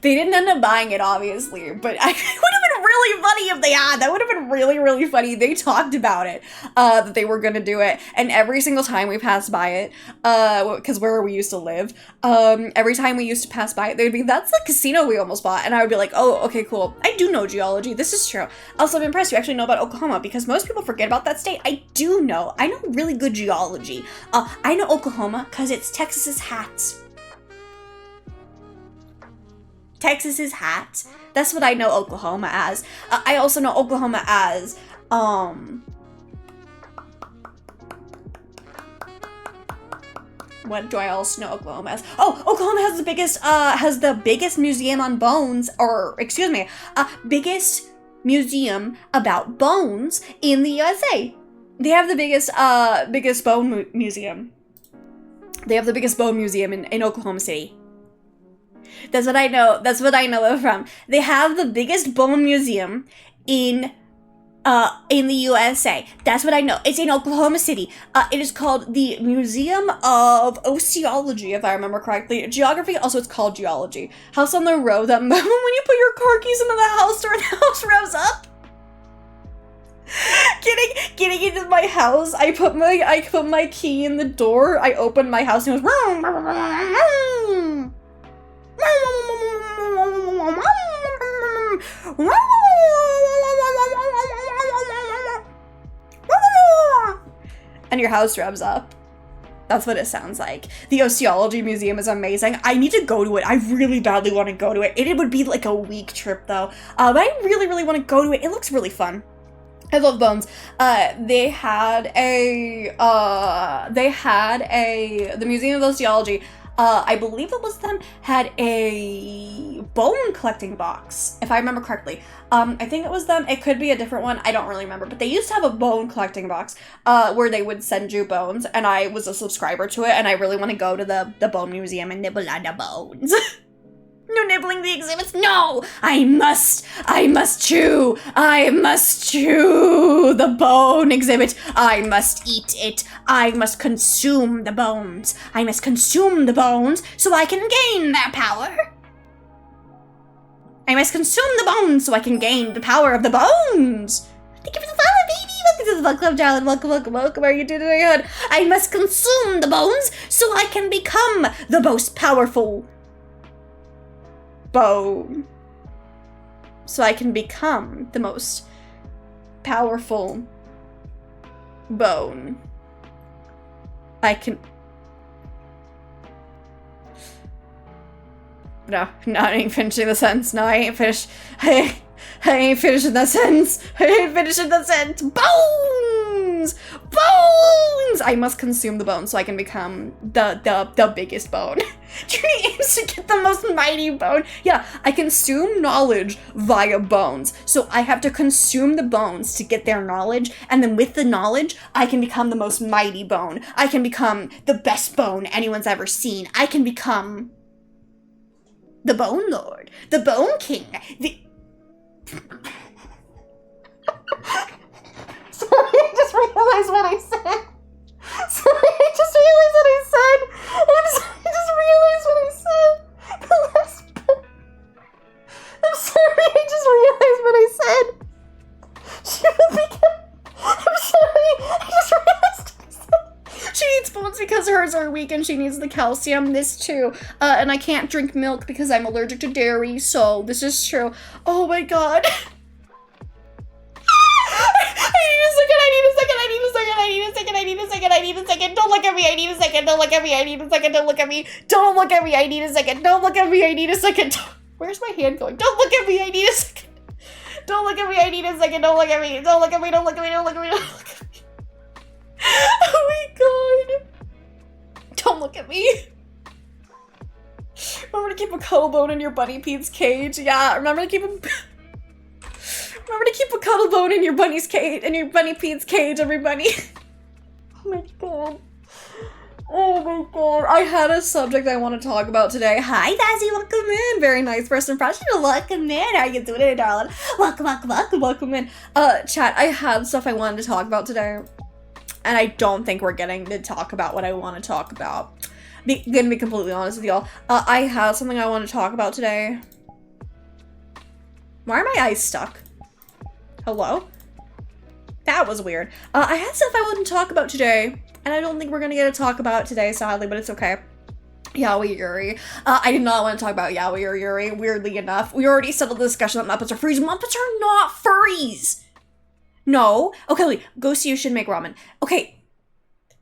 They didn't end up buying it, obviously, but it would have been really funny if they had. That would have been really, really funny. They talked about it, that they were gonna do it, and every single time we passed by it, because where we used to live, every time we used to pass by it, they'd be, that's the casino we almost bought, and I would be like, oh, okay, cool. I do know geology. This is true. Also, I'm impressed you actually know about Oklahoma, because most people forget about that state. I know really good geology. I know Oklahoma, because it's Texas's hat. Texas's hat. That's what I know Oklahoma as. I also know Oklahoma as, what do I also know Oklahoma as? Oh, Oklahoma has the biggest museum on bones, or, excuse me, biggest museum about bones in the USA. They have the biggest bone museum. They have the biggest bone museum in Oklahoma City. That's what I know. That's what I know it from. They have the biggest bone museum in the USA. That's what I know. It's in Oklahoma City. It is called the Museum of Oceology, if I remember correctly. Geography, also it's called geology. House on the road, that moment when you put your car keys into the house door and the house revs up. Getting into my house, I put my key in the door, I opened my house and it was and your house revs up. That's what it sounds like. The Oceology Museum is amazing. I need to go to it. I really badly want to go to it. It would be like a week trip though. But I really, really want to go to it. It looks really fun. I love bones. The Museum of Oceology, I believe it was them, had a bone collecting box, if I remember correctly. I think it was them. It could be a different one. I don't really remember. But they used to have a bone collecting box where they would send you bones, and I was a subscriber to it, and I really want to go to the bone museum and nibble on the bones. No nibbling the exhibits. No! I must chew the bone exhibit. I must eat it. I must consume the bones. I must consume the bones so I can gain their power. I must consume the bones so I can gain the power of the bones. Thank you for the follow, baby. Welcome to the book club, darling. Welcome. How are you doing today, hon? I must consume the bones so I can become the most powerful bone. So I can become the most powerful bone. I can... No, I ain't finishing the sentence. No, I ain't finishing the sentence. Bones! I must consume the bone so I can become the biggest bone. Trini aims to get the most mighty bone. Yeah, I consume knowledge via bones. So I have to consume the bones to get their knowledge, and then with the knowledge, I can become the most mighty bone. I can become the best bone anyone's ever seen. I can become the Bone Lord, the Bone King, ears are weak and she needs the calcium. This too. And I can't drink milk because I'm allergic to dairy, so this is true. Oh my god. I need a second. Don't look at me. I need a second. Don't look at me. I need a second. Don't look at me. Don't look at me. I need a second. Don't look at me. I need a second. Where's my hand going? Don't look at me. I need a second. Don't look at me. I need a second. Don't look at me. Don't look at me. Don't look at me. Don't look at me. Don't look at me. Oh my god. Don't look at me. Remember to keep a cuddle bone in your bunny Pete's cage. Yeah, remember to keep a cuddle bone in your bunny's cage, in your bunny Pete's cage, everybody. Oh my god. Oh my god. I had a subject I want to talk about today. Hi, Dazzy, welcome in. Very nice first impression. Welcome in. How you doing, darling? Welcome in. Chat, I had stuff I wanted to talk about today, and I don't think we're getting to talk about what I want to talk about. Gonna be completely honest with y'all. I have something I want to talk about today. Why are my eyes stuck? Hello? That was weird. I had stuff I wanted to talk about today, and I don't think we're gonna get to talk about it today, sadly, but it's okay. Yaoi Yuri. I did not want to talk about Yaoi or Yuri, weirdly enough. We already settled the discussion that Muppets are furries. Muppets are not furries! No. Okay, wait. Ghost, you should make ramen. Okay.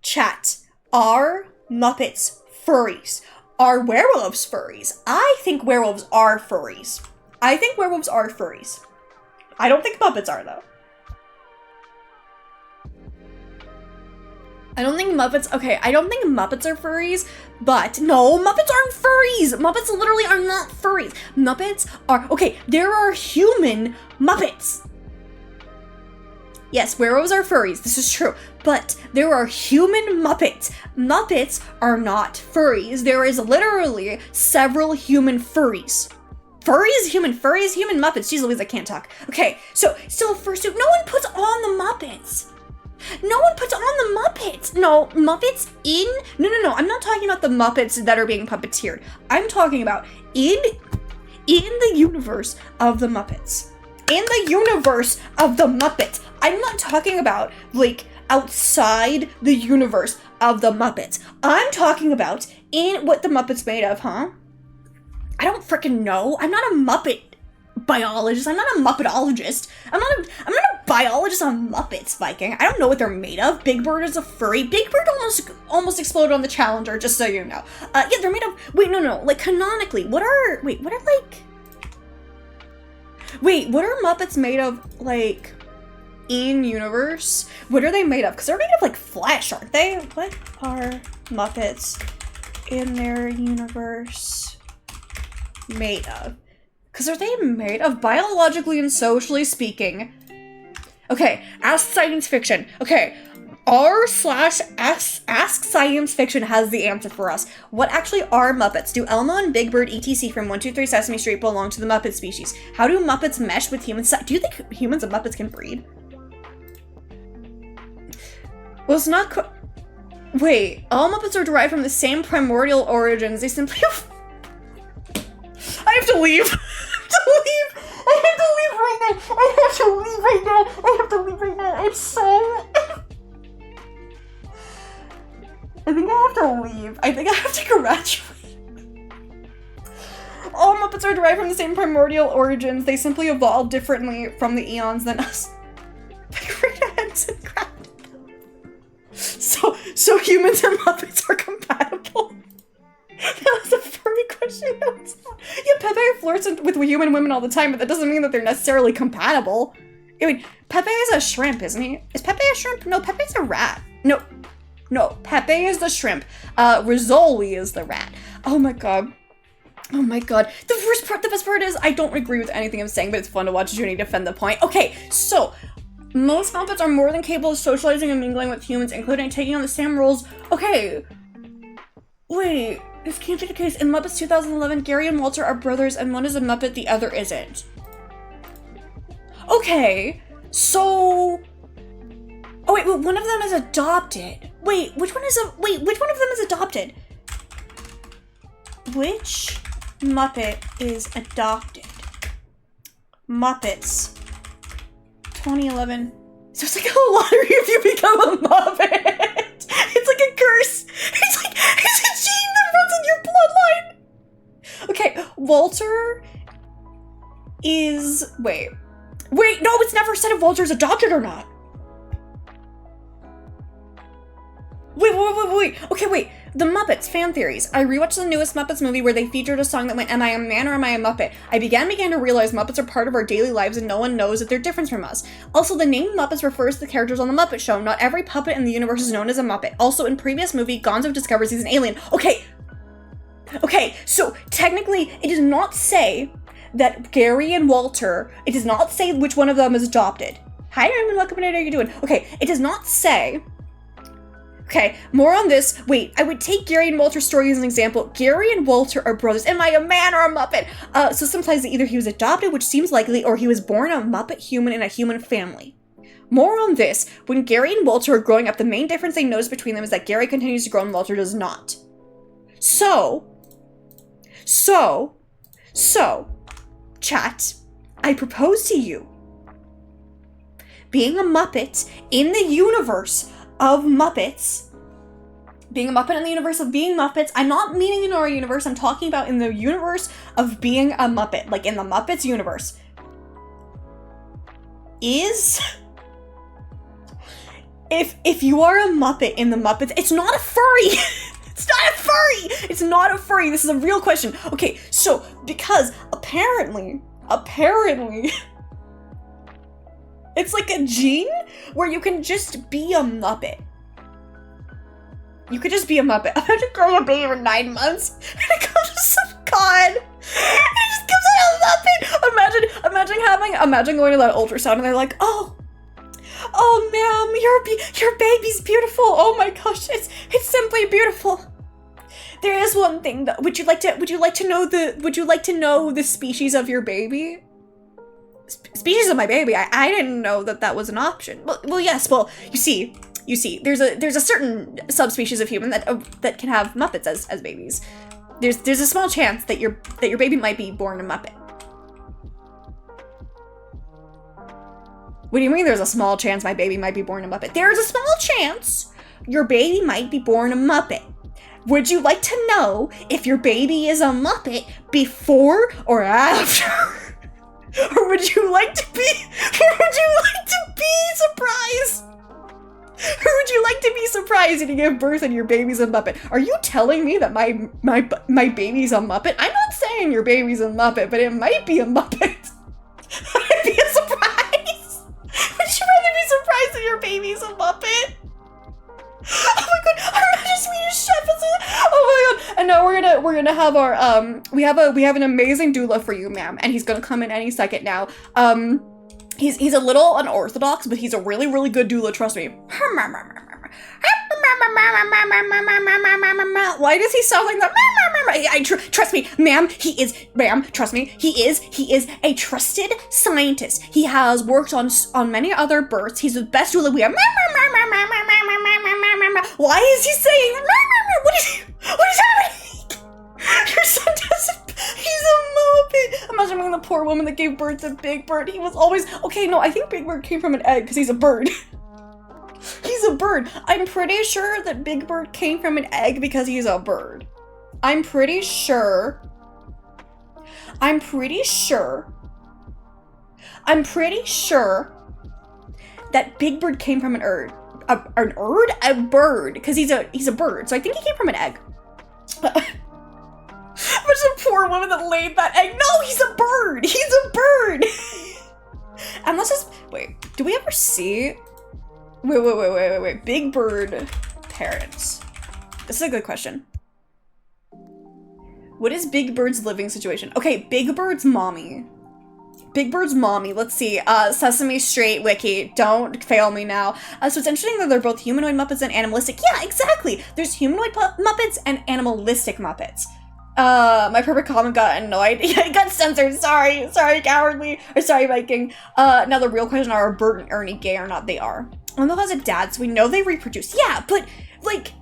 Chat. Are Muppets furries? Are werewolves furries? I think werewolves are furries. I think werewolves are furries. I don't think Muppets are, though. I don't think Muppets are furries, but no, Muppets aren't furries! Muppets literally are not furries. Muppets are, okay, there are human Muppets. Yes, werewolves are furries, this is true, but there are human Muppets. Muppets are not furries. There is literally several human furries. Furries, human Muppets. Jeez Louise, I can't talk. Okay, so still fursuit. No one puts on the Muppets. No one puts on the Muppets. No, Muppets in... No. I'm not talking about the Muppets that are being puppeteered. I'm talking about in the universe of the Muppets. In the universe of the Muppets. I'm not talking about, like, outside the universe of the Muppets. I'm talking about in what the Muppets made of, huh? I don't frickin' know. I'm not a Muppet biologist. I'm not a Muppetologist. I'm not a biologist on Muppets, Viking. I don't know what they're made of. Big Bird is a furry. Big Bird almost exploded on the Challenger, just so you know. Yeah, they're made of, wait, no, like, canonically, what are Muppets made of, like, in universe? What are they made of? Because they're made of, like, flesh, aren't they? What are Muppets in their universe made of? Because are they made of, biologically and socially speaking? Okay, Ask Science Fiction. Okay, Ask Science Fiction has the answer for us. What actually are Muppets? Do Elmo and Big Bird etc. from 123 Sesame Street belong to the Muppet species? How do Muppets mesh with humans? Do you think humans and Muppets can breed? Well, it's not wait, all Muppets are derived from the same primordial origins. They simply... I have to leave. I have to leave right now. I'm so... I think I have to leave. I think I have to graduate. All Muppets are derived from the same primordial origins. They simply evolved differently from the eons than us. So humans and Muppets are compatible? That was a furry question. Yeah, Pepe flirts with human women all the time, but that doesn't mean that they're necessarily compatible. I mean, Pepe is a shrimp, isn't he? Is Pepe a shrimp? No, Pepe's a rat. No, Pepe is the shrimp. Rizzoli is the rat. Oh my god. The best part is I don't agree with anything I'm saying, but it's fun to watch Junie defend the point. Okay, so most Muppets are more than capable of socializing and mingling with humans, including taking on the same roles. Okay. Wait, this can't be the case. In Muppets 2011, Gary and Walter are brothers, and one is a Muppet, the other isn't. Okay, so... Oh wait, one of them is adopted. Wait, which one of them is adopted? Which Muppet is adopted? Muppets 2011. So it's like a lottery if you become a Muppet. It's like a curse. Walter is, wait, no, it's never said if Walter's adopted or not. Wait. Okay, wait. The Muppets, fan theories. I rewatched the newest Muppets movie where they featured a song that went, "Am I a man or am I a Muppet?" I began to realize Muppets are part of our daily lives and no one knows that they're different from us. Also, the name Muppets refers to the characters on the Muppet Show. Not every puppet in the universe is known as a Muppet. Also, in previous movie, Gonzo discovers he's an alien. Okay, so technically, it does not say that Gary and Walter, it does not say which one of them is adopted. Hi, Raymond, welcome in, how are you doing? Okay, it does not say. Okay, more on this. Wait, I would take Gary and Walter's story as an example. Gary and Walter are brothers. Am I a man or a Muppet? So sometimes either he was adopted, which seems likely, or he was born a Muppet human in a human family. More on this. When Gary and Walter are growing up, the main difference they notice between them is that Gary continues to grow and Walter does not. So, chat, I propose to you, being a Muppet in the universe of Muppets, being a Muppet in the universe of being Muppets, I'm not meaning in our universe, I'm talking about in the universe of being a Muppet, like in the Muppets universe, is, if you are a Muppet in the Muppets, it's not a furry! It's not a furry! This is a real question. Okay, so, because apparently, it's like a gene where you can just be a Muppet. You could just be a Muppet. Imagine growing a baby for 9 months and it comes to some god. It just comes out a Muppet. Imagine going to that ultrasound and they're like, oh ma'am, your baby's beautiful. Oh my gosh, it's simply beautiful. There is one thing though. Would you like to know the species of your baby? Species of my baby. I didn't know that was an option. Well, yes. Well, you see, there's a certain subspecies of human that can have Muppets as babies. There's a small chance that your baby might be born a Muppet. What do you mean? There's a small chance my baby might be born a Muppet? There's a small chance your baby might be born a Muppet. Would you like to know if your baby is a Muppet before or after? Or would you like to be surprised? Or would you like to be surprised when you give birth and your baby's a Muppet? Are you telling me that my baby's a Muppet? I'm not saying your baby's a Muppet, but it might be a Muppet. Would it be a surprise? Would you rather be surprised that your baby's a Muppet? Oh my god, our Magic Swedish Chef is in. Oh my god. And now we're gonna have our we have an amazing doula for you, ma'am, and he's gonna come in any second now. He's a little unorthodox, but he's a really, really good doula, trust me. Why does he sound like that? Trust me, ma'am, trust me, he is a trusted scientist. He has worked on many other births. He's the best doula we have. Why is he saying what is happening? Your son doesn't, he's a Muppet. Imagine being the poor woman that gave birth to Big Bird. He was always, okay, no, I think Big Bird came from an egg because he's a bird. He's a bird. I'm pretty sure that Big Bird came from an egg because he's a bird. I'm pretty sure that Big Bird came from a bird, because he's a bird. So I think he came from an egg. But the poor woman that laid that egg. No, he's a bird. He's a bird. And let's just wait. Do we ever see? Wait. Big Bird parents. This is a good question. What is Big Bird's living situation? Okay, Big Bird's mommy. Let's see. Sesame Street wiki. Don't fail me now. So it's interesting that they're both humanoid Muppets and animalistic. Yeah, exactly. There's humanoid Muppets and animalistic Muppets. My perfect comment got annoyed. Yeah, it got censored. Sorry, cowardly. Or sorry, Viking. Now the real question are Bert and Ernie gay or not? They are. Wendell has a dad, so we know they reproduce. Yeah, but like,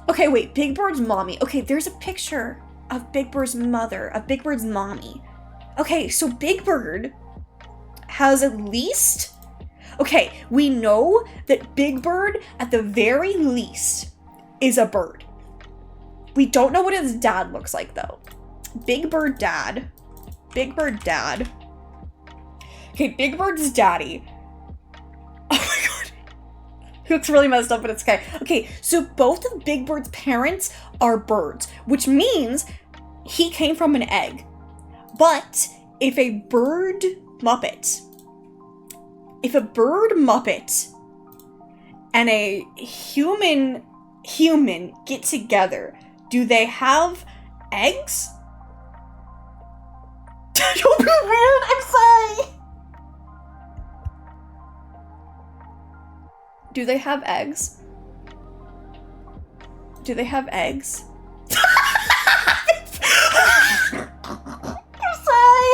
okay, wait. Big Bird's mommy. Okay, there's a picture of Big Bird's mother, of Big Bird's mommy. Okay, so Big Bird has at least... Okay, we know that Big Bird, at the very least, is a bird. We don't know what his dad looks like, though. Big Bird Dad. Big Bird Dad. Okay, Big Bird's daddy. Oh my god. He looks really messed up, but it's okay. Okay, so both of Big Bird's parents are birds, which means he came from an egg. But if a bird Muppet and a human get together, do they have eggs? You'll be weird, I'm sorry. Do they have eggs? Do they have eggs? I'm sorry.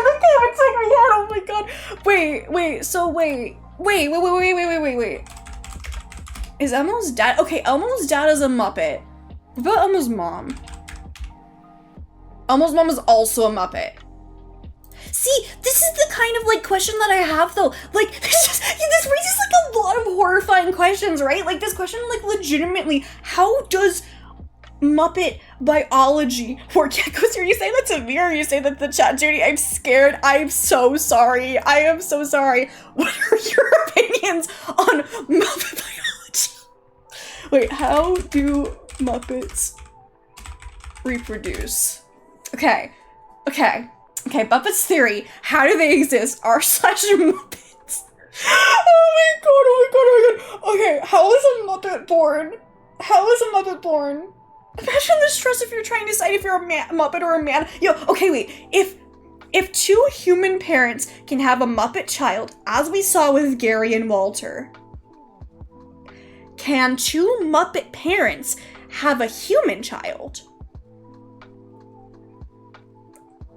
That came and took me out. Oh my god. Wait. Is Elmo's dad? Okay, Elmo's dad is a Muppet. What about Elmo's mom? Elmo's mom is also a Muppet. See, this is the kind of like question that I have though. Like, this raises like a lot of horrifying questions, right? Like this question, like legitimately, how does Muppet biology work? Yeah, Coaster, you say that to me or you say that to the chat, Judy? I'm scared. I'm so sorry. I am so sorry. What are your opinions on Muppet biology? Wait, how do Muppets reproduce? Okay. Muppets theory. How do they exist? r/Muppets. Oh my god. Okay, how is a Muppet born? Imagine the stress if you're trying to decide if you're a Muppet or a man. Yo, okay, wait. If two human parents can have a Muppet child, as we saw with Gary and Walter, can two Muppet parents have a human child?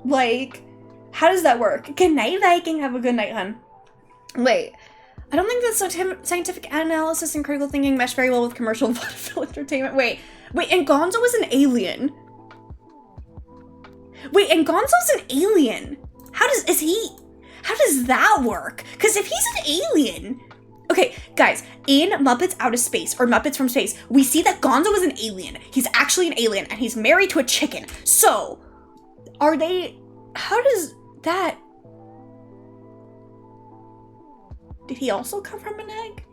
Like, how does that work? Good night, Viking. Have a good night, hun. Wait, I don't think that scientific analysis and critical thinking mesh very well with commercial vaudeville entertainment. Wait, and Gonzo is an alien. How does that work? Because if he's an alien... Okay, guys, in Muppets Out of Space, or Muppets from Space, we see that Gonzo is an alien. He's actually an alien, and he's married to a chicken. So, how does that... Did he also come from an egg?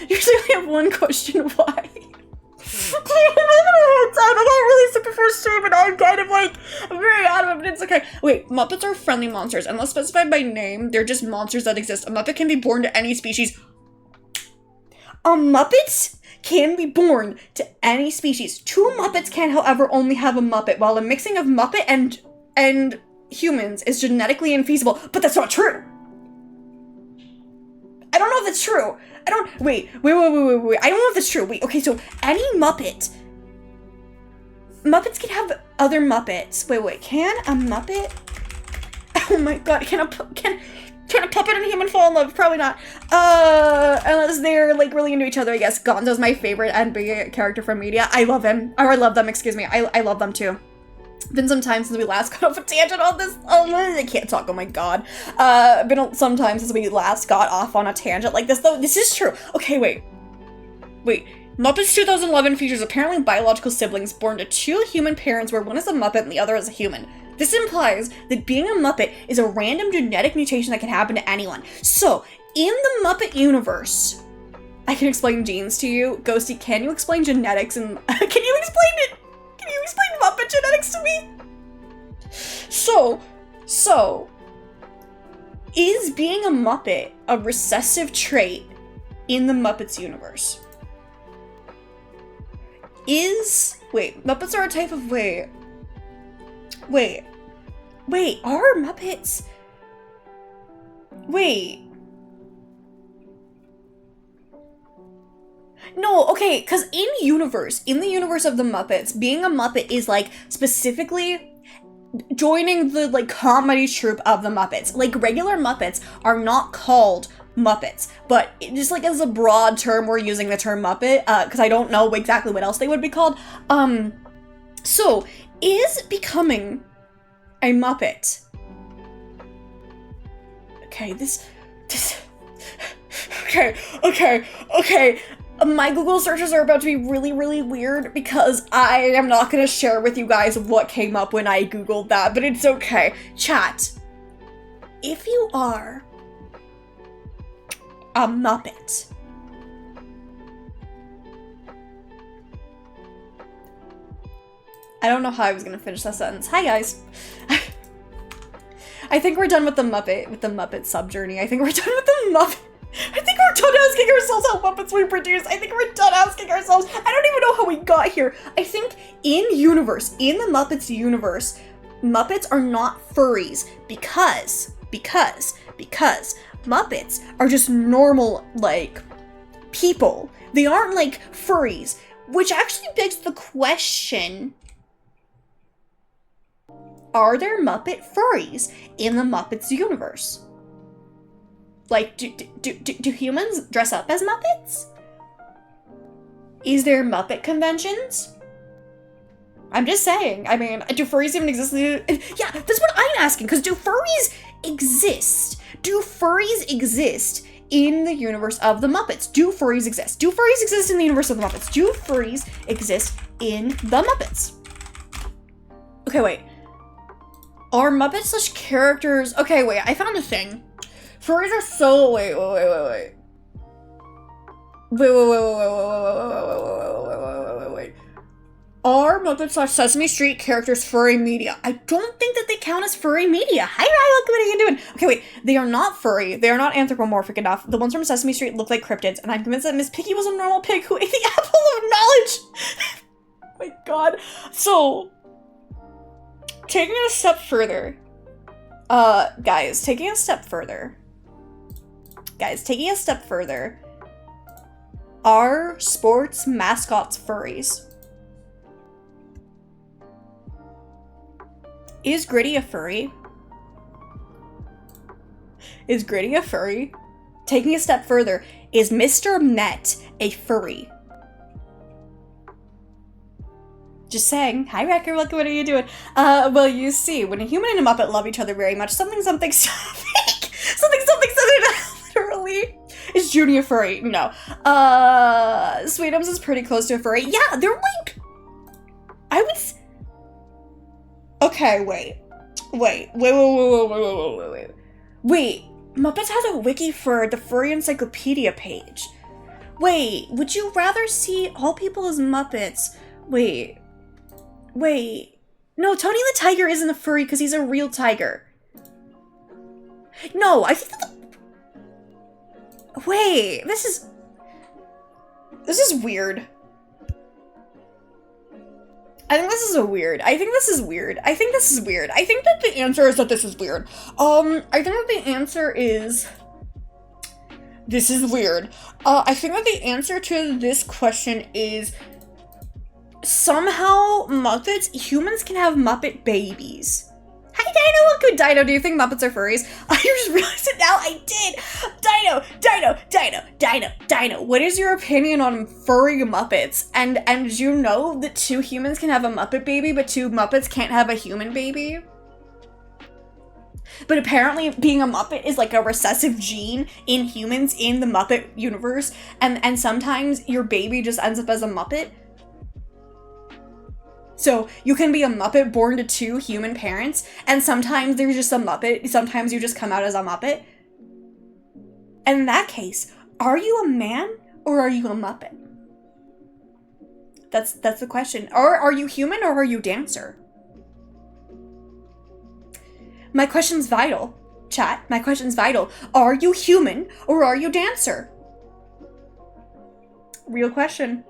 Usually we have one question, why? I'm really super frustrated, I'm kind of like, I'm very out of it, but it's okay. Wait, Muppets are friendly monsters. Unless specified by name, they're just monsters that exist. A Muppet can be born to any species. Muppets can be born to any species. Two Muppets can, however, only have a Muppet, while a mixing of Muppet and humans is genetically infeasible, but that's not true. I don't know if that's true. Wait. I don't know if that's true. Wait, okay, so any Muppets can have other Muppets. Wait, can a Muppet? Oh my god, can a puppet and a human fall in love? Probably not. Unless they're like really into each other, I guess. Gonzo's my favorite NBA character from media. I love him. Or I love them, excuse me. I love them too. Been some time since we last got off a tangent on this. Oh, I can't talk, oh my god. Been some time since we last got off on a tangent like this, though. This is true. Okay, wait. Muppets 2011 features apparently biological siblings born to two human parents where one is a Muppet and the other is a human. This implies that being a Muppet is a random genetic mutation that can happen to anyone. So, in the Muppet universe, I can explain genes to you. Ghosty, can you explain genetics and can you explain Muppet genetics to me? So, is being a Muppet a recessive trait in the Muppets universe? Muppets are a type of, are Muppets? No, okay, because in the universe of the Muppets, being a Muppet is, like, specifically joining the, like, comedy troupe of the Muppets. Like, regular Muppets are not called Muppets, but just, like, as a broad term, we're using the term Muppet, because I don't know exactly what else they would be called. So, is becoming a Muppet... Okay, My Google searches are about to be really, really weird because I am not gonna share with you guys what came up when I Googled that, but it's okay. Chat, if you are a Muppet, I don't know how I was gonna finish that sentence. Hi guys. I think we're done with the Muppet sub-journey. I think we're done with the Muppet. I think we're done asking ourselves how Muppets reproduce. I think we're done asking ourselves. I don't even know how we got here. I think in the Muppets universe, Muppets are not furries because Muppets are just normal, like, people. They aren't like furries, which actually begs the question, are there Muppet furries in the Muppets universe? Like, do humans dress up as Muppets? Is there Muppet conventions? I'm just saying. I mean, do furries even exist? Yeah, that's what I'm asking, because do furries exist? Do furries exist in the universe of the Muppets? Do furries exist? Do furries exist in the universe of the Muppets? Do furries exist in the Muppets? Okay, wait. Are Muppets such characters? Okay, wait, I found a thing. Furries are so, wait. Are Muppets / Sesame Street characters furry media? I don't think that they count as furry media. Hi, Ryan, what are you doing? Okay, wait, they are not furry. They are not anthropomorphic enough. The ones from Sesame Street look like cryptids, and I'm convinced that Miss Piggy was a normal pig who ate the apple of knowledge. Oh my god. So, taking it a step further. Guys, taking a step further. Are sports mascots furries? Is Gritty a furry? Is Gritty a furry? Taking a step further, is Mr. Met a furry? Just saying. Hi, Wrecker. What are you doing? Well, you see, when a human and a Muppet love each other very much, something, literally. Is Junie a furry? No. Sweetums is pretty close to a furry. Yeah, they're like, I would okay, wait. Wait, Muppets has a wiki for the Furry Encyclopedia page. Wait, would you rather see all people as Muppets? Wait. No, Tony the Tiger isn't a furry because he's a real tiger. No, I think that wait, this is weird. I think this is weird. I think that the answer is that this is weird. I think that the answer is this is weird. I think that the answer to this question is somehow humans can have Muppet babies. Hi Dino, what good Dino? Do you think Muppets are furries? I just realized it now, I did! Dino, what is your opinion on furry Muppets? And did you know that 2 humans can have a Muppet baby, but 2 Muppets can't have a human baby? But apparently being a Muppet is like a recessive gene in humans in the Muppet universe, and sometimes your baby just ends up as a Muppet. So you can be a Muppet born to 2 human parents, and sometimes there's just a Muppet, sometimes you just come out as a Muppet. And in that case, are you a man or are you a Muppet? That's the question. Or are you human or are you dancer? My question's vital, chat. My question's vital. Are you human or are you dancer? Real question.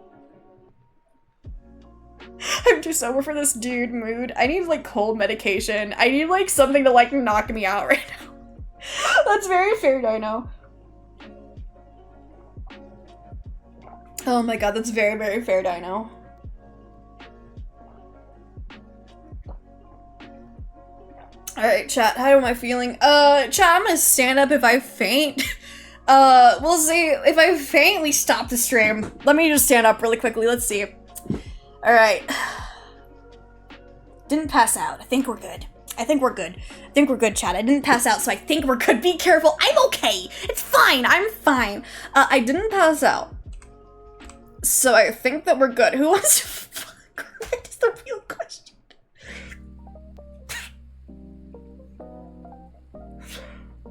I'm too sober for this dude mood. I need like cold medication. I need like something to like knock me out right now. That's very fair, Dino. Oh my god, that's very, very fair, Dino. Alright, chat, how am I feeling? Chat, I'm gonna stand up if I faint. We'll see. If I faint, we stop the stream. Let me just stand up really quickly, let's see. Alright. Didn't pass out. I think we're good. I think we're good, chat. I didn't pass out, so I think we're good. Be careful. I'm okay. It's fine. I'm fine. I didn't pass out. So I think that we're good. Who wants to fuck Kermit is the real question.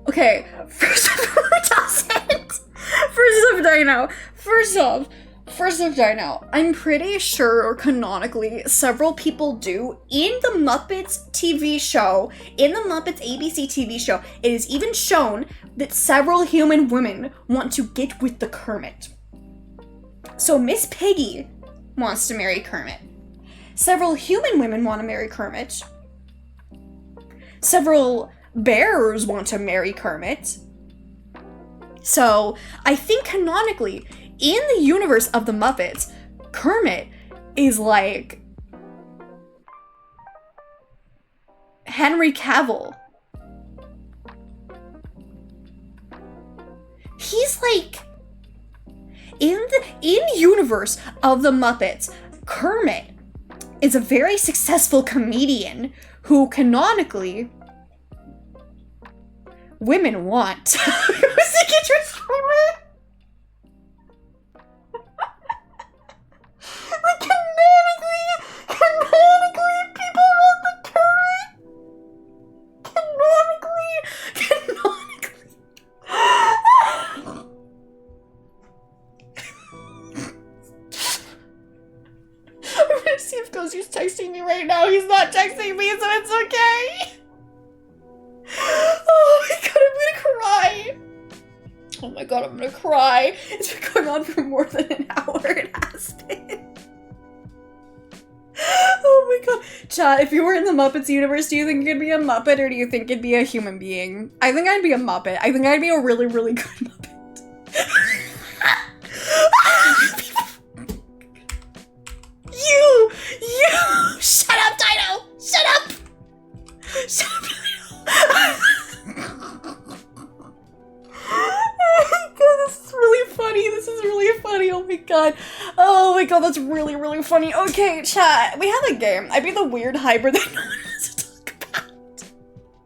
Okay, first off, Dino. I'm pretty sure, or canonically, several people do in the Muppets TV show, in the Muppets ABC TV show, it is even shown that several human women want to get with the Kermit. So Miss Piggy wants to marry Kermit. Several human women want to marry Kermit. Several bears want to marry Kermit. So I think canonically, in the universe of the Muppets, Kermit is like Henry Cavill. He's like, in universe of the Muppets, Kermit is a very successful comedian who canonically women want. Canonically, people want the Kermit. Canonically. I'm gonna see if Ghostie's texting me right now. He's not texting me, so it's okay. Oh my god, I'm gonna cry. Oh my god, I'm gonna cry. It's been going on for more than an hour. It has been. Oh my god. Chat, if you were in the Muppets universe, do you think you'd be a Muppet or do you think you'd be a human being? I think I'd be a Muppet. I think I'd be a really, really good Muppet. You! Shut up, Dino! Shut up! Shut up, Dino! Oh my god, this is really funny. This is really funny. Oh my god. Oh my god, that's really, really funny. Okay, chat, we have a game. I'd be the weird hybrid that no one wants to talk about.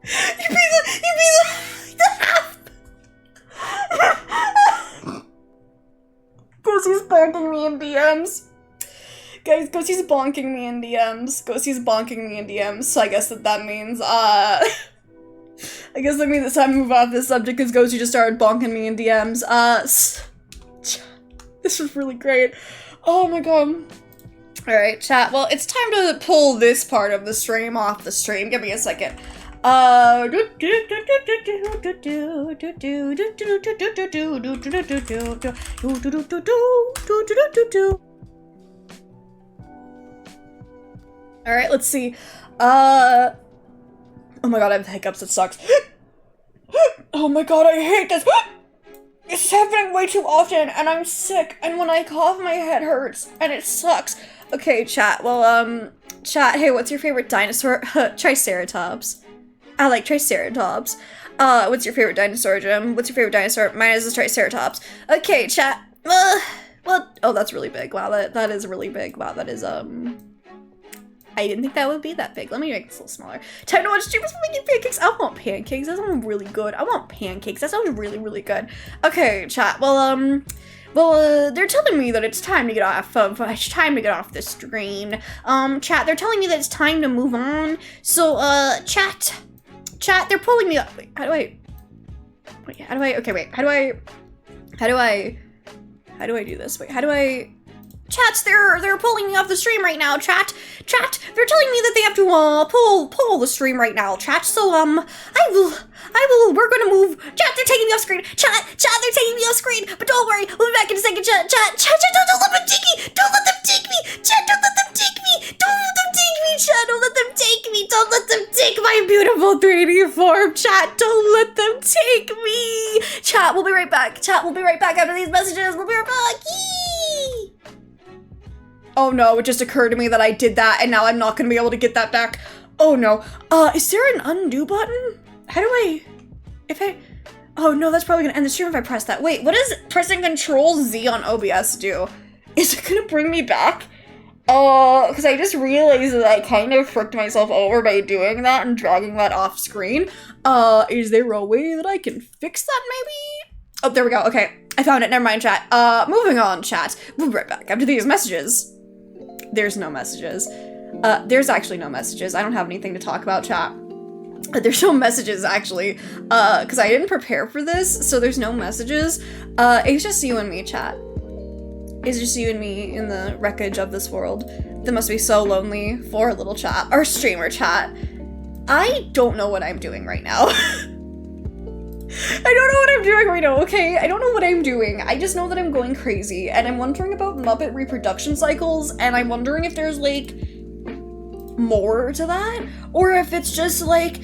You'd be the half. Ghostie's bonking me in DMs. Guys, Ghostie's bonking me in DMs. So I guess that means, I guess that means it's time to move off this subject because Ghostie just started bonking me in DMs. This was really great. Oh my god. Alright, chat. Well, it's time to pull this part of the stream off the stream. Give me a second. Alright, let's see. Oh my god, I have hiccups. It sucks. Oh my god, I hate this. It's happening way too often, and I'm sick, and when I cough, my head hurts, and it sucks. Okay, chat, well, chat, hey, what's your favorite dinosaur? Triceratops. I like Triceratops. What's your favorite dinosaur, Jim? What's your favorite dinosaur? Mine is a Triceratops. Okay, chat, well, oh, that's really big. Wow, that is really big. Wow, that is, I didn't think that would be that big. Let me make this a little smaller. Time to watch streamers making pancakes. I want pancakes. That sounds really good. I want pancakes. That sounds really, really good. Okay, chat. Well, they're telling me that it's time to get off the stream. Chat, they're telling me that it's time to move on. So, chat, they're pulling me up. Wait, how do I do this? Wait, how do I... Chats, they're pulling me off the stream right now, chat, they're telling me that they have to, pull the stream right now, chat, so, we're gonna move, chat, they're taking me off screen, chat, they're taking me off screen, but don't worry, we'll be back in a second, chat, don't let them take me, chat, don't let them take me, chat, don't let them take my beautiful 3D form, chat, don't let them take me, chat, we'll be right back after these messages, we'll be right back, yee! Oh no, it just occurred to me that I did that and now I'm not gonna be able to get that back. Oh no. Is there an undo button? How do oh no, that's probably gonna end the stream if I press that. Wait, what does pressing Control Z on OBS do? Is it gonna bring me back? Because I just realized that I kind of fricked myself over by doing that and dragging that off screen. Is there a way that I can fix that maybe? Oh, there we go. Okay. I found it. Never mind, chat. Moving on, chat. We'll be right back after these messages. There's no messages. There's actually no messages. I don't have anything to talk about, chat. There's no messages, actually, because I didn't prepare for this, so there's no messages. It's just you and me, chat. It's just you and me in the wreckage of this world. That must be so lonely for a little chat, or streamer chat. I don't know what I'm doing right now. I don't know what I'm doing right now, okay? I don't know what I'm doing. I just know that I'm going crazy, and I'm wondering about Muppet reproduction cycles, and I'm wondering if there's, like, more to that, or if it's just like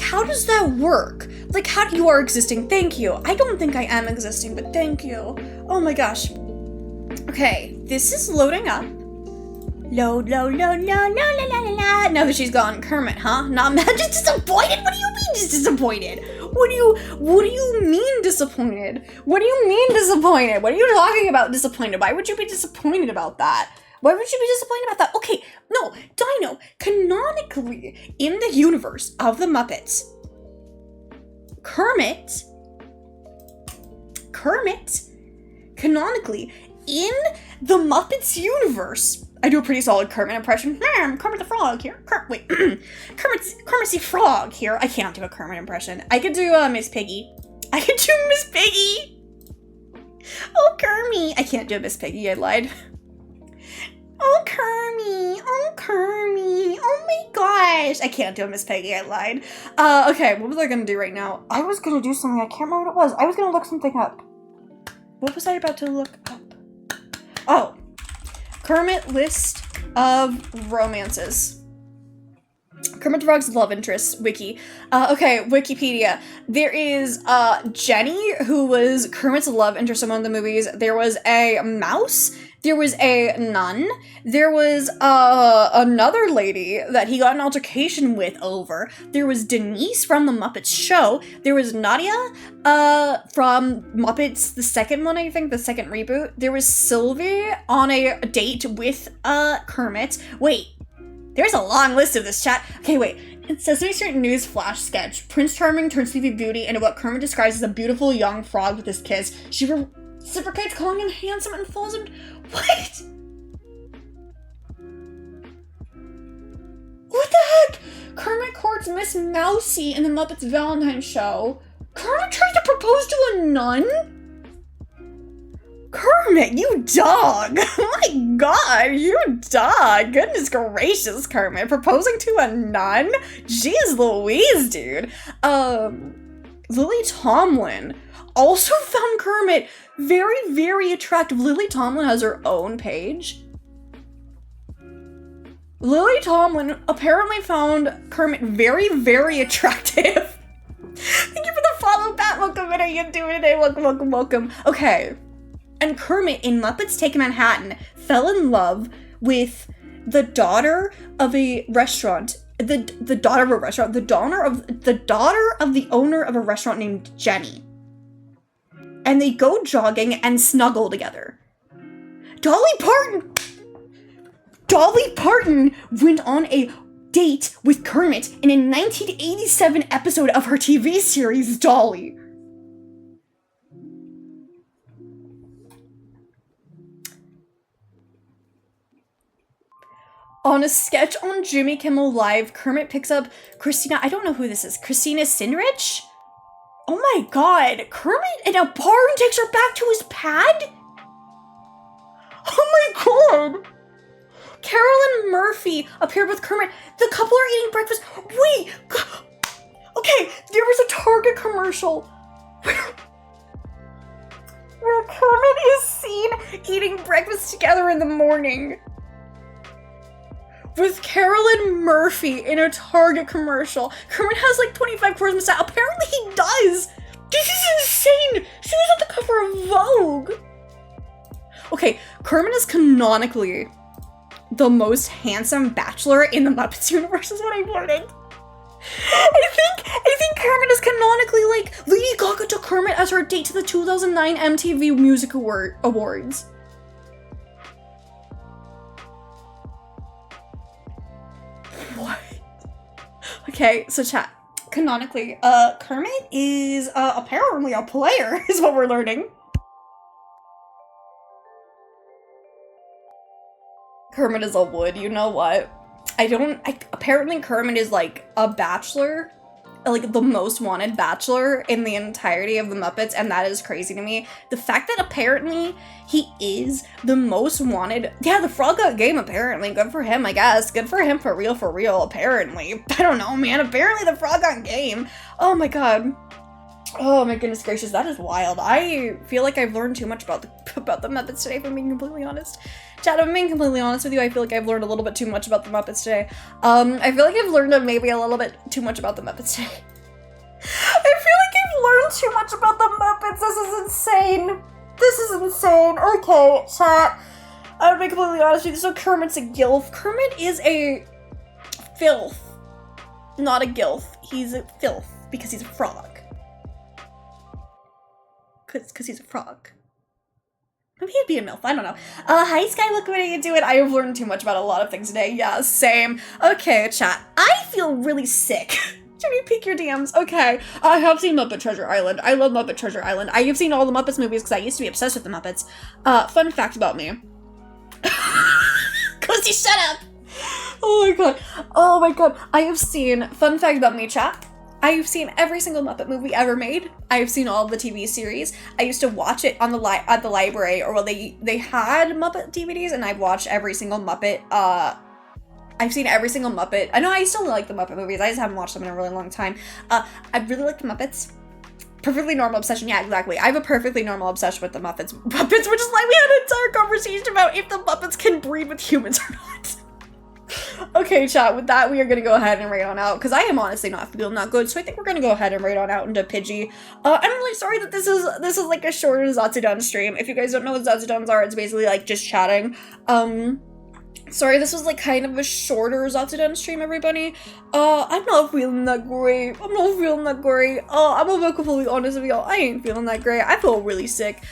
how does that work? Like, how you are existing, thank you. I don't think I am existing, but thank you. Oh my gosh. Okay, this is loading up. Load, la la la la. Now that she's gone, Kermit, huh? Not mad, just disappointed? What do you mean just disappointed? What do you mean disappointed? What do you mean disappointed? What are you talking about disappointed? Why would you be disappointed about that? Why would you be disappointed about that? Okay, no, Dino, canonically, in the universe of the Muppets, Kermit, canonically, in the Muppets universe, I do a pretty solid Kermit impression. Kermit the Frog here. Kermit's the Frog here. I can't do a Kermit impression. I could do Miss Piggy. Oh, Kermit. I can't do Miss Piggy, I lied. Oh, Kermit. Oh my gosh. I can't do a Miss Piggy, I lied. Okay, what was I gonna do right now? I was gonna do something, I can't remember what it was. I was gonna look something up. What was I about to look up? Oh, Kermit list of romances. Kermit the Frog's love interest wiki. Okay, Wikipedia. There is Jenny, who was Kermit's love interest in one of the movies. There was a mouse. There was a nun. There was another lady that he got an altercation with over. There was Denise from the Muppets show. There was Nadia from Muppets, the second one, I think, the second reboot. There was Sylvie on a date with Kermit. Wait, there's a long list of this, chat. Okay, wait. In Sesame Street News flash sketch, Prince Charming turns Sleepy Beauty into what Kermit describes as a beautiful young frog with his kiss. She reciprocates, calling him handsome, and falls in... What? What the heck? Kermit courts Miss Mousy in the Muppets Valentine's show. Kermit tries to propose to a nun? Kermit, you dog! Oh my god, you dog! Goodness gracious, Kermit, proposing to a nun? Jeez Louise, dude. Lily Tomlin also found Kermit very, very attractive. Lily Tomlin has her own page. Lily Tomlin apparently found Kermit very, very attractive. Thank you for the follow, Pat. Welcome, how you doing today? Welcome. Okay. And Kermit in Muppets Take Manhattan fell in love with the daughter of a restaurant. The daughter of a restaurant. The daughter of the owner of a restaurant named Jenny. And they go jogging and snuggle together. Dolly Parton went on a date with Kermit in a 1987 episode of her TV series Dolly. On a sketch on Jimmy Kimmel Live, Kermit picks up Christina, I don't know who this is, Christina Sinrich? Oh my god, Kermit in a bar and takes her back to his pad? Oh my god! Carolyn Murphy appeared with Kermit. The couple are eating breakfast. Wait! Okay, there was a Target commercial where Kermit is seen eating breakfast together in the morning with Carolyn Murphy in a Target commercial. Kermit has like 25 quarters mustache. Apparently he does. This is insane. She was at the cover of Vogue. Okay, Kermit is canonically the most handsome bachelor in the Muppets universe is what I'm learning. I think Kermit is canonically like Lady Gaga took Kermit as her date to the 2009 MTV Music Awards. What? Okay, so chat. canonically, Kermit is, apparently a player, is what we're learning. Kermit is a wood, you know what? Apparently Kermit is, like, a bachelor, like, the most wanted bachelor in the entirety of the Muppets, and that is crazy to me. The fact that apparently he is the most wanted— yeah, the frog got game, apparently. Good for him, I guess. Good for him, for real, apparently. I don't know, man. Apparently the frog got game. Oh my god. Oh my goodness gracious, that is wild. I feel like I've learned too much about the Muppets today, if I'm being completely honest. Chat, if I'm being completely honest with you, I feel like I've learned a little bit too much about the Muppets today. I feel like I've learned maybe a little bit too much about the Muppets today. I feel like I've learned too much about the Muppets. This is insane. This is insane. Okay, chat. I'm being completely honest with you. So Kermit's a gilf. Kermit is a filth. Not a gilf. He's a filth because he's a frog. Because he's a frog. Maybe he'd be a MILF, I don't know. Hi Sky, look what you doing. I have learned too much about a lot of things today. Yeah, same. Okay, chat. I feel really sick. Jimmy, peek your DMs. Okay, I have seen Muppet Treasure Island. I love Muppet Treasure Island. I have seen all the Muppets movies because I used to be obsessed with the Muppets. Fun fact about me. Cozy, shut up! Oh my god. Oh my god. I have seen— fun fact about me, chat. I've seen every single Muppet movie ever made. I've seen all of the TV series. I used to watch it on at the library, or well, they had Muppet DVDs, and I've watched every single Muppet. I've seen every single Muppet. I know I still like the Muppet movies. I just haven't watched them in a really long time. I really like the Muppets. Perfectly normal obsession. Yeah, exactly. I have a perfectly normal obsession with the Muppets, which is why we had an entire conversation about if the Muppets can breed with humans or not. Okay, chat, with that, we are gonna go ahead and raid on out, because I am honestly not feeling that good, so I think we're gonna go ahead and raid on out into Pidgey. I'm really sorry that this is like a shorter Zatsudon stream. If you guys don't know what Zatsudons are, it's basically like just chatting. Sorry, this was like kind of a shorter Zatsudon stream, everybody. I'm not feeling that great. I'm not feeling that great. I'm gonna be completely honest with y'all. I ain't feeling that great. I feel really sick.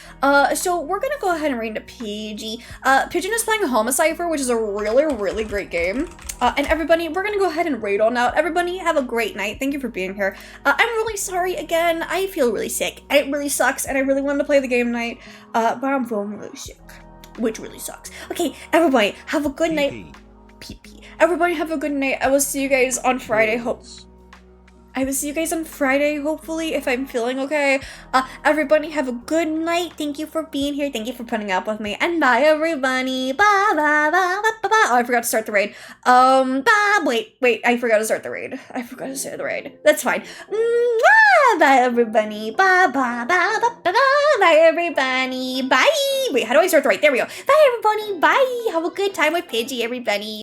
So we're gonna go ahead and raid into Pidgey. Pigeon is playing Homicipher, which is a really great game. And everybody, we're gonna go ahead and raid on out. Everybody, have a great night. Thank you for being here. I'm really sorry again. I feel really sick. It really sucks, and I really wanted to play the game tonight. But I'm feeling really sick, which really sucks. Okay, everybody, have a good night. Pee-pee. Everybody have a good night. I will see you guys on Friday. I will see you guys on Friday, hopefully, if I'm feeling okay. Everybody have a good night. Thank you for being here. Thank you for putting up with me. And bye, everybody. Bye, bye, bye, bye, bye. Oh, I forgot to start the raid. Bye. Wait, I forgot to start the raid. That's fine. Bye, everybody. Bye, bye, bye, bye, bye, bye. Bye, everybody. Bye. Wait, how do I start the raid? There we go. Bye, everybody. Bye. Have a good time with Pidgey, everybody.